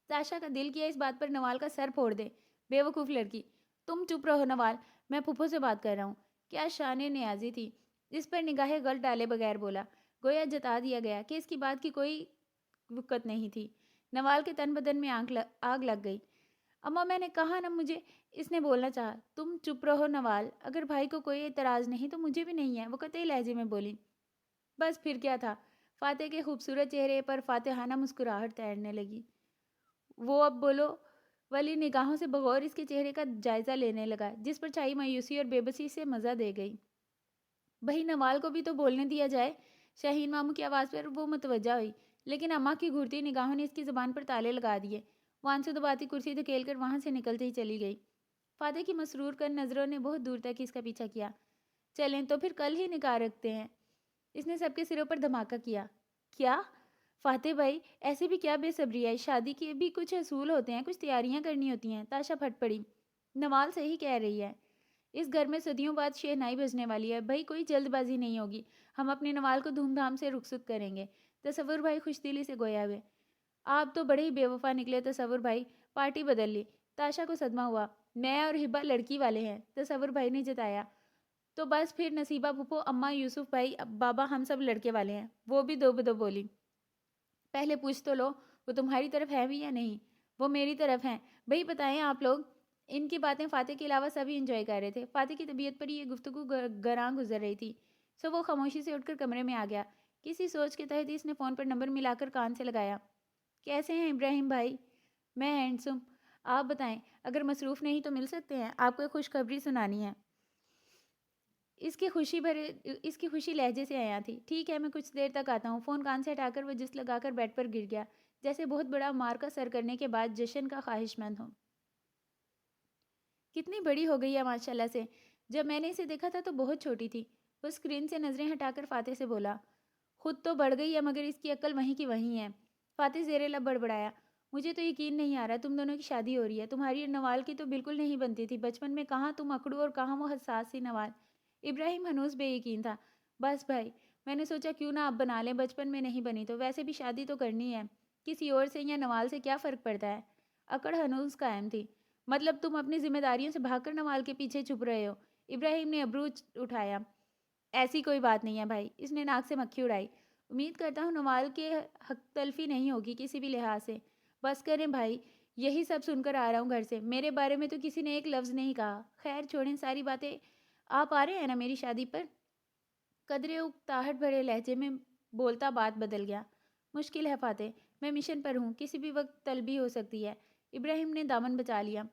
تاشا کا دل کیا اس بات پر نوال کا سر پھوڑ دے۔ بے وقوف لڑکی، تم چپ رہو نوال، میں پھوپھو سے بات کر رہا ہوں۔ کیا شان نیازی تھی، اس پر نگاہیں غلط ڈالے بغیر بولا۔ گویا جتا دیا گیا کہ اس کی بات کی کوئی وقت نہیں تھی۔ نوال کے تن بدن میں آگ لگ گئی۔ اماں میں نے کہا نا مجھے، اس نے بولنا چاہا۔ تم چپ رہو نوال، اگر بھائی کو کوئی اعتراض نہیں تو مجھے بھی نہیں ہے، وہ قطعی لہجے میں بولی۔ بس پھر کیا تھا؟ فاتح کے خوبصورت چہرے پر فاتحانہ مسکراہٹ تیرنے لگی۔ وہ اب بولو والی نگاہوں سے بغور اس کے چہرے کا جائزہ لینے لگا، جس پر چھائی مایوسی اور بے بسی سے مزہ دے گئی۔ بھائی نوال کو بھی تو بولنے دیا جائے۔ شاہین ماموں کی آواز پر وہ متوجہ ہوئی، لیکن اماں کی گھورتی نگاہوں نے اس کی زبان پر تالے لگا دیے۔ وہ آنسو دباتی کرسی دھکیل کر وہاں سے نکلتے ہی چلی گئی۔ فاتح کی مسرور کر نظروں نے بہت دور تک اس کا پیچھا کیا۔ چلیں تو پھر کل ہی نکاح رکھتے ہیں۔ اس نے سب کے سروں پر دھماکہ کیا۔ کیا؟ فاتح بھائی ایسے بھی کیا بے صبری ہے، شادی کے بھی کچھ اصول ہوتے ہیں، کچھ تیاریاں کرنی ہوتی ہیں۔ تاشا پھٹ پڑی۔ نوال صحیح کہہ رہی ہے، اس گھر میں صدیوں بعد شہنائی بجنے والی ہے۔ بھائی کوئی جلد بازی نہیں ہوگی، ہم اپنے نوال کو دھوم دھام سے رخصت کریں گے۔ تصور بھائی خوش دلی سے گویا ہوئے۔ آپ تو بڑے ہی بے وفا نکلے تصور بھائی، پارٹی بدل لی۔ تاشا کو صدمہ ہوا۔ میں اور ہبا لڑکی والے ہیں، تصور بھائی نے جتایا۔ تو بس پھر نصیبہ پھوپھو، اماں، یوسف بھائی، بابا، ہم سب لڑکے والے ہیں، وہ بھی دو بدو بولی۔ پہلے پوچھ تو لو وہ تمہاری طرف ہے بھی یا نہیں؟ وہ میری طرف ہیں۔ بھائی بتائیں آپ لوگ۔ ان کی باتیں فاتح کے علاوہ سبھی انجوائے کر رہے تھے۔ فاتح کی طبیعت پر یہ گفتگو گراں گزر رہی تھی، سو وہ خاموشی سے اٹھ کر کمرے میں آ گیا۔ کسی سوچ کے تحت اس نے فون پر نمبر ملا کر کان سے لگایا۔ کیسے ہیں ابراہیم بھائی؟ میں ہینڈسم۔ آپ بتائیں، اگر مصروف نہیں تو مل سکتے ہیں، آپ کو ایک خوشخبری سنانی ہے۔ اس کی خوشی لہجے سے آیا تھی۔ ٹھیک ہے میں کچھ دیر تک آتا ہوں۔ فون کان سے ہٹا کر وہ جس لگا کر بیڈ پر گر گیا، جیسے بہت بڑا مارکا سر کرنے کے بعد جشن کا خواہش مند ہو۔ کتنی بڑی ہو گئی ہے ماشاءاللہ سے، جب میں نے اسے دیکھا تھا تو بہت چھوٹی تھی۔ وہ اسکرین سے نظریں ہٹا کر فاتح سے بولا۔ خود تو بڑھ گئی ہے مگر اس کی عقل وہیں کی وہیں ہے۔ فاتح زیر لب بڑبڑایا۔ مجھے تو یقین نہیں آ رہا تم دونوں کی شادی ہو رہی ہے۔ تمہاری اور نوال کی تو بالکل نہیں بنتی تھی، بچپن میں کہاں تم اکڑو اور کہاں وہ حساس سی نوال۔ ابراہیم ہنوز بے یقین تھا۔ بس بھائی میں نے سوچا کیوں نہ اب بنا لیں، بچپن میں نہیں بنی تو ویسے بھی شادی تو کرنی ہے، کسی اور سے یا نوال سے کیا فرق پڑتا ہے؟ اکڑ ہنوز قائم تھی۔ مطلب تم اپنی ذمہ داریوں سے بھاگ کر نوال کے پیچھے چھپ رہے ہو؟ ابراہیم نے ابرو اٹھایا۔ ایسی کوئی بات نہیں ہے بھائی، اس نے ناک سے مکھی اڑائی۔ امید کرتا ہوں نوال کے حق تلفی نہیں ہوگی کسی بھی لحاظ سے۔ بس کریں بھائی، یہی سب سن کر آ رہا ہوں گھر سے، میرے بارے میں تو کسی نے ایک لفظ نہیں کہا۔ خیر چھوڑیں ساری باتیں، آپ آ رہے ہیں نا میری شادی پر؟ قدرے اکتاہٹ بھرے لہجے میں بولتا بات بدل گیا۔ مشکل ہے فاتح، میں مشن پر ہوں، کسی بھی وقت طلبی ہو سکتی ہے۔ ابراہیم نے دامن بچا لیا۔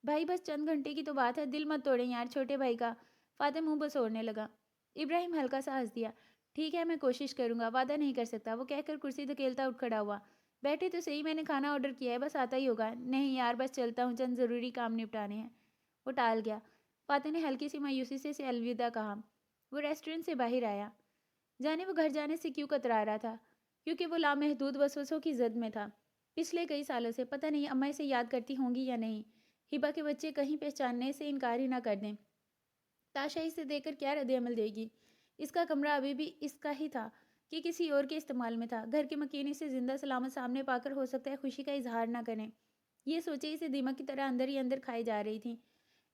بھائی بس چند گھنٹے کی تو بات ہے، دل مت توڑیں یار چھوٹے بھائی کا۔ فاتح منہ بسوڑنے لگا۔ ابراہیم ہلکا سا ہنس دیا۔ ٹھیک ہے میں کوشش کروں گا، وعدہ نہیں کر سکتا، وہ کہہ کر کرسی دھکیلتا اٹھ کھڑا ہوا۔ بیٹھے تو صحیح، میں نے کھانا آرڈر کیا ہے، بس آتا ہی ہوگا۔ نہیں یار بس چلتا ہوں، چند ضروری کام نپٹانے ہیں۔ وہ ٹال گیا۔ فاتح نے ہلکی سی مایوسی سے اسے الوداع کہا۔ وہ ریسٹورنٹ سے باہر آیا۔ جانے وہ گھر جانے سے کیوں کترا رہا تھا؟ کیونکہ وہ لامحدود وسوسوں کی زد میں تھا۔ پچھلے کئی سالوں سے پتہ نہیں اماں اسے یاد کرتی ہوں گی یا نہیں، ہبا کے بچے کہیں پہچاننے سے انکار ہی نہ کر دیں۔ تاشا اسے دیکھ کر کیا رد عمل دے گی؟ اس کا کمرہ ابھی بھی اس کا ہی تھا کہ کسی اور کے استعمال میں تھا۔ گھر کے مکین اسے زندہ سلامت سامنے پا کر ہو سکتا ہے خوشی کا اظہار نہ کریں۔ یہ سوچے اسے دیمک کی طرح اندر ہی اندر کھائی جا رہی تھیں۔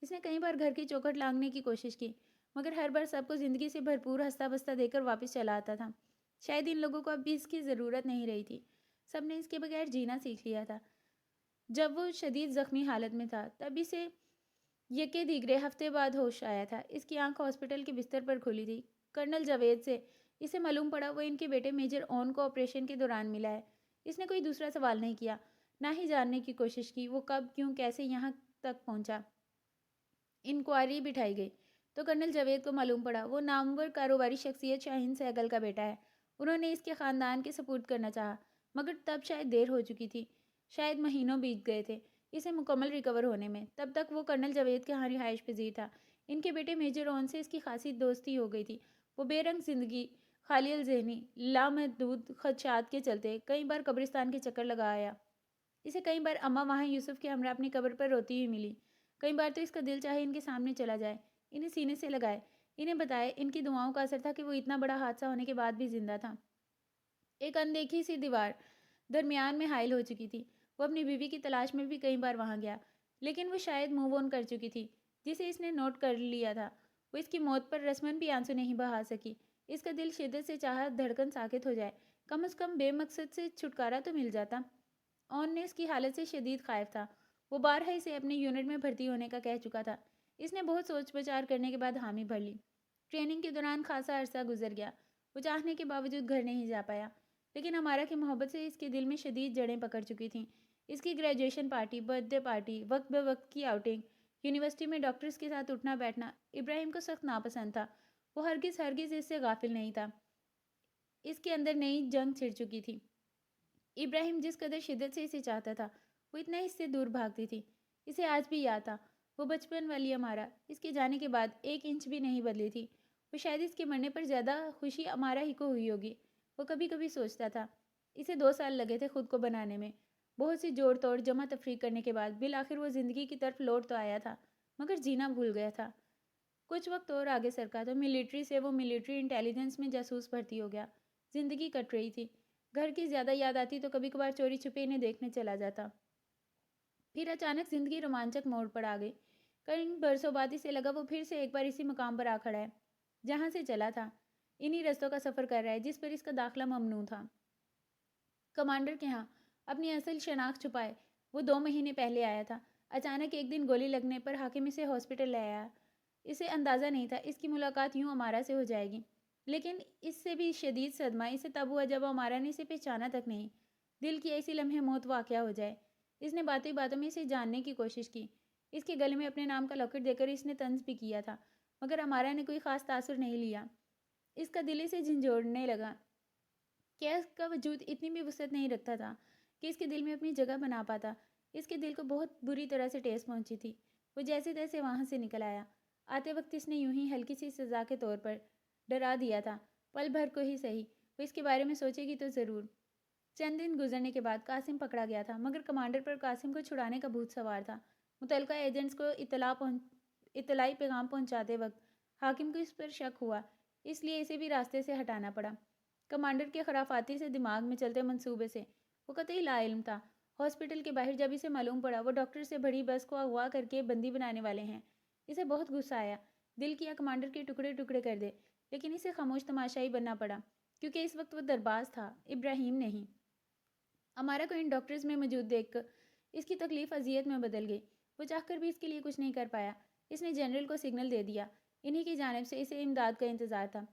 اس نے کئی بار گھر کی چوکھٹ لانگنے کی کوشش کی، مگر ہر بار سب کو زندگی سے بھرپور ہنستا بستا دے کر واپس چلا آتا تھا۔ شاید ان لوگوں کو اب بھی اس کی ضرورت نہیں رہی تھی۔ سب نے اس کے بغیر جینا سیکھ لیا تھا۔ جب وہ شدید زخمی حالت میں تھا تب اسے یکے دیگرے ہفتے بعد ہوش آیا تھا۔ اس کی آنکھ ہاسپٹل کے بستر پر کھلی تھی۔ کرنل جاوید سے اسے معلوم پڑا وہ ان کے بیٹے میجر اون کو آپریشن کے دوران ملا ہے۔ اس نے کوئی دوسرا سوال نہیں کیا، نہ ہی جاننے کی کوشش کی وہ کب، کیوں، کیسے یہاں تک پہنچا۔ انکوائری بٹھائی گئی تو کرنل جاوید کو معلوم پڑا وہ نامور کاروباری شخصیت شاہین سہگل کا بیٹا ہے۔ انہوں نے اس کے خاندان کے سپرد کرنا چاہا، مگر تب شاید دیر ہو چکی تھی۔ شاید مہینوں بیت گئے تھے اسے مکمل ریکور ہونے میں۔ تب تک وہ کرنل جاوید کے ہاں رہائش پذیر تھا۔ ان کے بیٹے میجر اون سے اس کی خاصی دوستی ہو گئی تھی۔ وہ بے رنگ زندگی، خالی الذہنی، لامحدود خدشات کے چلتے کئی بار قبرستان کے چکر لگا آیا۔ اسے کئی بار اماں وہاں یوسف کے ہمراہ اپنی قبر پر روتی ہوئی ملی۔ کئی بار تو اس کا دل چاہے ان کے سامنے چلا جائے، انہیں سینے سے لگائے، انہیں بتائے ان کی دعاؤں کا اثر تھا کہ وہ اتنا بڑا حادثہ ہونے کے بعد بھی زندہ تھا۔ ایک اندیکھی سی دیوار درمیان میں حائل ہو چکی تھی۔ وہ اپنی بیوی کی تلاش میں بھی کئی بار وہاں گیا، لیکن وہ شاید موو آن کر چکی تھی، جسے اس نے نوٹ کر لیا تھا۔ وہ اس کی موت پر رسماً بھی آنسو نہیں بہا سکی۔ اس کا دل شدت سے چاہا دھڑکن ساکت ہو جائے، کم از کم بے مقصد سے چھٹکارا تو مل جاتا۔ اون نے اس کی حالت سے شدید خائف تھا۔ وہ بارہا اسے اپنے یونٹ میں بھرتی ہونے کا کہہ چکا تھا۔ اس نے بہت سوچ بچار کرنے کے بعد حامی بھر لی۔ ٹریننگ کے دوران خاصا عرصہ گزر گیا۔ وہ چاہنے کے باوجود گھر نہیں جا پایا، لیکن ہمارا کی محبت سے اس کے دل میں شدید جڑیں پکڑ چکی تھیں۔ اس کی graduation party, birth day party, وقت بے وقت کی آؤٹنگ، یونیورسٹی میں ڈاکٹرز کے ساتھ اٹھنا بیٹھنا ابراہیم کو سخت ناپسند تھا۔ وہ ہرگز اس سے غافل نہیں تھا۔ اس کے اندر نئی جنگ چھڑ چکی تھی۔ ابراہیم جس قدر شدت سے اسے چاہتا تھا، وہ اتنا اس سے دور بھاگتی تھی۔ اسے آج بھی یاد تھا وہ بچپن والی امارا، اس کے جانے کے بعد 1 انچ بھی نہیں بدلی تھی۔ وہ شاید اس کے مرنے پر زیادہ خوشی امارا ہی کو ہوئی ہوگی۔ وہ کبھی کبھی سوچتا تھا اسے 2 سال لگے تھے خود کو بنانے میں، بہت سی جوڑ توڑ جمع تفریق کرنے کے بعد بالآخر وہ زندگی کی طرف لوٹ تو آیا تھا، مگر جینا بھول گیا تھا۔ کچھ وقت اور آگے سرکا تو ملٹری سے وہ ملٹری انٹیلیجنس میں جاسوس بھرتی ہو گیا۔ زندگی کٹ رہی تھی۔ گھر کی زیادہ یاد آتی تو کبھی کبھار چوری چھپے انہیں دیکھنے چلا جاتا۔ پھر اچانک زندگی رومانچک موڑ پر آ گئی۔ کئی برسوں بعد اسے لگا وہ پھر سے ایک بار اسی مقام پر آ کھڑا ہے جہاں سے چلا تھا، انہی رستوں کا سفر کر رہا ہے جس پر اس کا داخلہ ممنوع تھا۔ کمانڈر کے ہاں اپنی اصل شناخت چھپائے وہ 2 مہینے پہلے آیا تھا۔ اچانک ایک دن گولی لگنے پر حاکم اسے ہاسپٹل لے آیا۔ اسے اندازہ نہیں تھا اس کی ملاقات یوں امارا سے ہو جائے گی، لیکن اس سے بھی شدید صدمہ اسے تب ہوا جب امارا نے اسے پہچانا تک نہیں۔ دل کی ایسی لمحے موت واقعہ ہو جائے۔ اس نے باتیں باتوں میں اسے جاننے کی کوشش کی۔ اس کے گلے میں اپنے نام کا لاکٹ دے کر اس نے طنز بھی کیا تھا، مگر امارا نے کوئی خاص تاثر نہیں لیا۔ اس کا دل اسے جھنجھوڑنے لگا۔ کیا اس کا وجود اتنی بھی وسعت نہیں رکھتا تھا کہ اس کے دل میں اپنی جگہ بنا پاتا؟ اس کے دل کو بہت بری طرح سے ٹھیس پہنچی تھی۔ وہ جیسے تیسے وہاں سے نکل آیا۔ آتے وقت اس نے یوں ہی ہلکی سی سزا کے طور پر ڈرا دیا تھا، پل بھر کو ہی صحیح، وہ اس کے بارے میں سوچے گی تو ضرور۔ چند دن گزرنے کے بعد قاسم پکڑا گیا تھا، مگر کمانڈر پر قاسم کو چھڑانے کا بھوت سوار تھا۔ متعلقہ ایجنٹس کو اطلاعی پیغام پہنچاتے وقت حاکم کو اس پر شک ہوا، اس لیے اسے بھی راستے سے ہٹانا پڑا۔ کمانڈر کے خرافاتی سے دماغ میں چلتے منصوبے سے وہ قطعی لا علم تھا۔ ہاسپٹل کے باہر جب اسے معلوم پڑا وہ ڈاکٹر سے بڑی بس کو اغوا کر کے بندی بنانے والے ہیں، اسے بہت غصہ آیا۔ دل کیا کمانڈر کے ٹکڑے ٹکڑے کر دے، لیکن اسے خاموش تماشائی بننا پڑا، کیونکہ اس وقت وہ درباز تھا، ابراہیم نہیں۔ امارا کو ان ڈاکٹرز میں موجود دیکھ کر اس کی تکلیف اذیت میں بدل گئی۔ وہ چاہ کر بھی اس کے لیے کچھ نہیں کر پایا۔ اس نے جنرل کو سگنل دے دیا، انہی کی جانب سے اسے امداد کا انتظار تھا،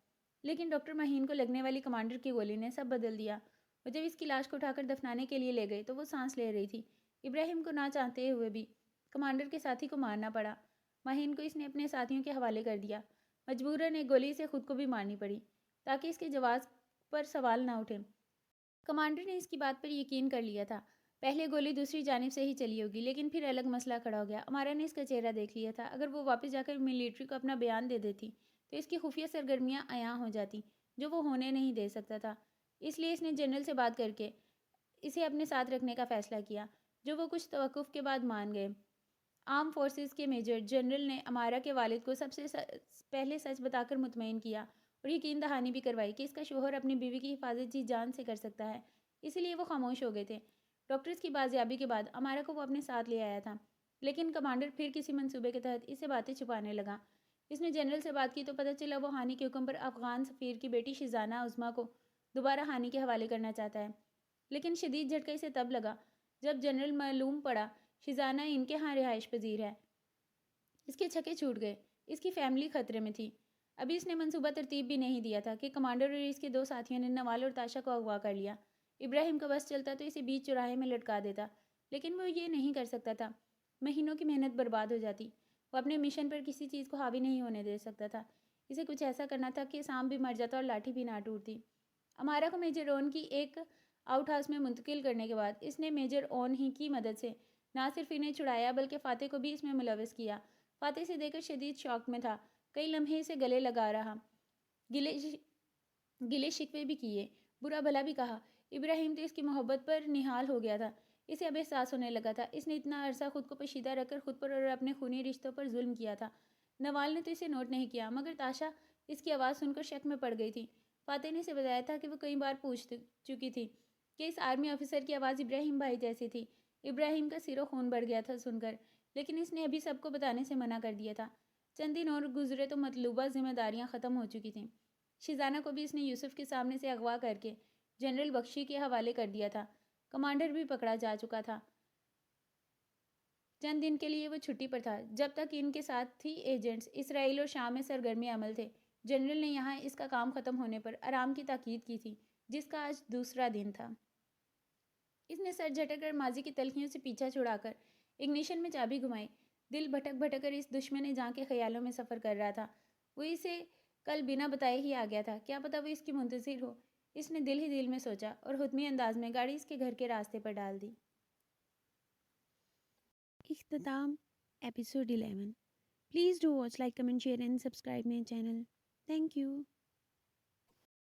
لیکن ڈاکٹر مہین کو لگنے والی کمانڈر کی گولی نے سب بدل دیا۔ وہ جب اس کی لاش کو اٹھا کر دفنانے کے لیے لے گئے تو وہ سانس لے رہی تھی۔ ابراہیم کو نہ چاہتے ہوئے بھی کمانڈر کے ساتھی کو مارنا پڑا۔ مہین کو اس نے اپنے ساتھیوں کے حوالے کر دیا۔ مجبوراً ایک گولی سے خود کو بھی مارنی پڑی تاکہ اس کے جواز پر سوال نہ اٹھے۔ کمانڈر نے اس کی بات پر یقین کر لیا تھا۔ پہلے گولی دوسری جانب سے ہی چلی ہوگی، لیکن پھر الگ مسئلہ کھڑا ہو گیا۔ امارا نے اس کا چہرہ دیکھ لیا تھا۔ اگر وہ واپس جا کر ملٹری کو اپنا بیان دے دیتی تو اس کی خفیہ سرگرمیاں عیاں ہو جاتی، جو وہ ہونے نہیں دے سکتا تھا۔ اس لیے اس نے جنرل سے بات کر کے اسے اپنے ساتھ رکھنے کا فیصلہ کیا، جو وہ کچھ توقف کے بعد مان گئے۔ آرم فورسز کے میجر جنرل نے امارا کے والد کو سب سے پہلے سچ بتا کر مطمئن کیا اور یقین دہانی بھی کروائی کہ اس کا شوہر اپنی بیوی کی حفاظت جی جان سے کر سکتا ہے، اسی لیے وہ خاموش ہو گئے تھے۔ ڈاکٹرز کی بازیابی کے بعد امارا کو وہ اپنے ساتھ لے آیا تھا، لیکن کمانڈر پھر کسی منصوبے کے تحت اسے باتیں چھپانے لگا۔ اس نے جنرل سے بات کی تو پتہ چلا وہ ہانی کے حکم پر افغان سفیر کی بیٹی شیزانہ عظمیٰ کو دوبارہ ہانی کے حوالے کرنا چاہتا ہے۔ لیکن شدید جھٹکا اسے تب لگا جب جنرل معلوم پڑا شیزانہ ان کے ہاں رہائش پذیر ہے۔ اس کے چھکے چھوٹ گئے، اس کی فیملی خطرے میں تھی۔ ابھی اس نے منصوبہ ترتیب بھی نہیں دیا تھا کہ کمانڈر اور اس کے دو ساتھیوں نے نوال اور تاشا کو اغوا کر لیا۔ ابراہیم کا بس چلتا تو اسے بیچ چوراہے میں لٹکا دیتا، لیکن وہ یہ نہیں کر سکتا تھا۔ مہینوں کی محنت برباد ہو جاتی۔ وہ اپنے مشن پر کسی چیز کو حاوی نہیں ہونے دے سکتا تھا۔ اسے کچھ ایسا کرنا تھا کہ سام بھی مر جاتا اور لاٹھی بھی نہ ٹوٹتی۔ امارا کو میجر اون کی ایک آؤٹ ہاؤس میں منتقل کرنے کے بعد اس نے میجر اون ہی کی مدد سے نہ صرف انہیں چھڑایا بلکہ فاتح کو بھی اس میں ملوث کیا۔ فاتح سے دیکھ کر شدید شوق میں تھا، کئی لمحے سے گلے لگا رہا، گلے شکوے بھی کیے، برا بھلا بھی کہا۔ ابراہیم تو اس کی محبت پر نہال ہو گیا تھا، اسے اب احساس ہونے لگا تھا اس نے اتنا عرصہ خود کو پوشیدہ رکھ کر خود پر اور اپنے خونی رشتوں پر ظلم کیا تھا۔ نوال نے تو اسے نوٹ نہیں کیا، مگر تاشا اس کی آواز سن کر شک میں پڑ گئی تھی۔ فاتح نے اسے بتایا تھا کہ وہ کئی بار پوچھ چکی تھی کہ اس آرمی آفیسر کی آواز ابراہیم بھائی جیسی تھی۔ ابراہیم کا سر و خون بڑھ گیا تھا سن کر، لیکن اس نے ابھی سب کو بتانے سے منع کر دیا تھا۔ چند دن اور گزرے تو مطلوبہ ذمہ داریاں ختم ہو چکی تھیں۔ شیزانہ کو بھی اس نے یوسف کے سامنے سے اغوا کر کے جنرل بخشی کے حوالے کر دیا تھا۔ کمانڈر بھی پکڑا جا چکا تھا۔ چند دن کے لیے وہ چھٹی پر تھا، جب تک ان کے ساتھ تھی ایجنٹس اسرائیل اور شام میں سرگرمی عمل تھے۔ جنرل نے یہاں اس کا کام ختم ہونے پر آرام کی تاکید کی تھی، جس کا آج دوسرا دن تھا۔ اس نے سر جھٹک کر ماضی کی تلخیوں سے پیچھا چھڑا کر اگنیشن میں چابی گھمائی۔ دل بھٹک بھٹک کر اس دشمن جاں کے خیالوں میں سفر کر رہا تھا۔ وہ اسے کل بنا بتائے ہی آ گیا تھا، کیا پتہ وہ اس کی منتظر ہو۔ اس نے دل ہی دل میں سوچا اور حتمی انداز میں گاڑی اس کے گھر کے راستے پر ڈال دی۔ اختتام episode 11۔ Please do watch, like, comment, share and subscribe my channel. Thank you.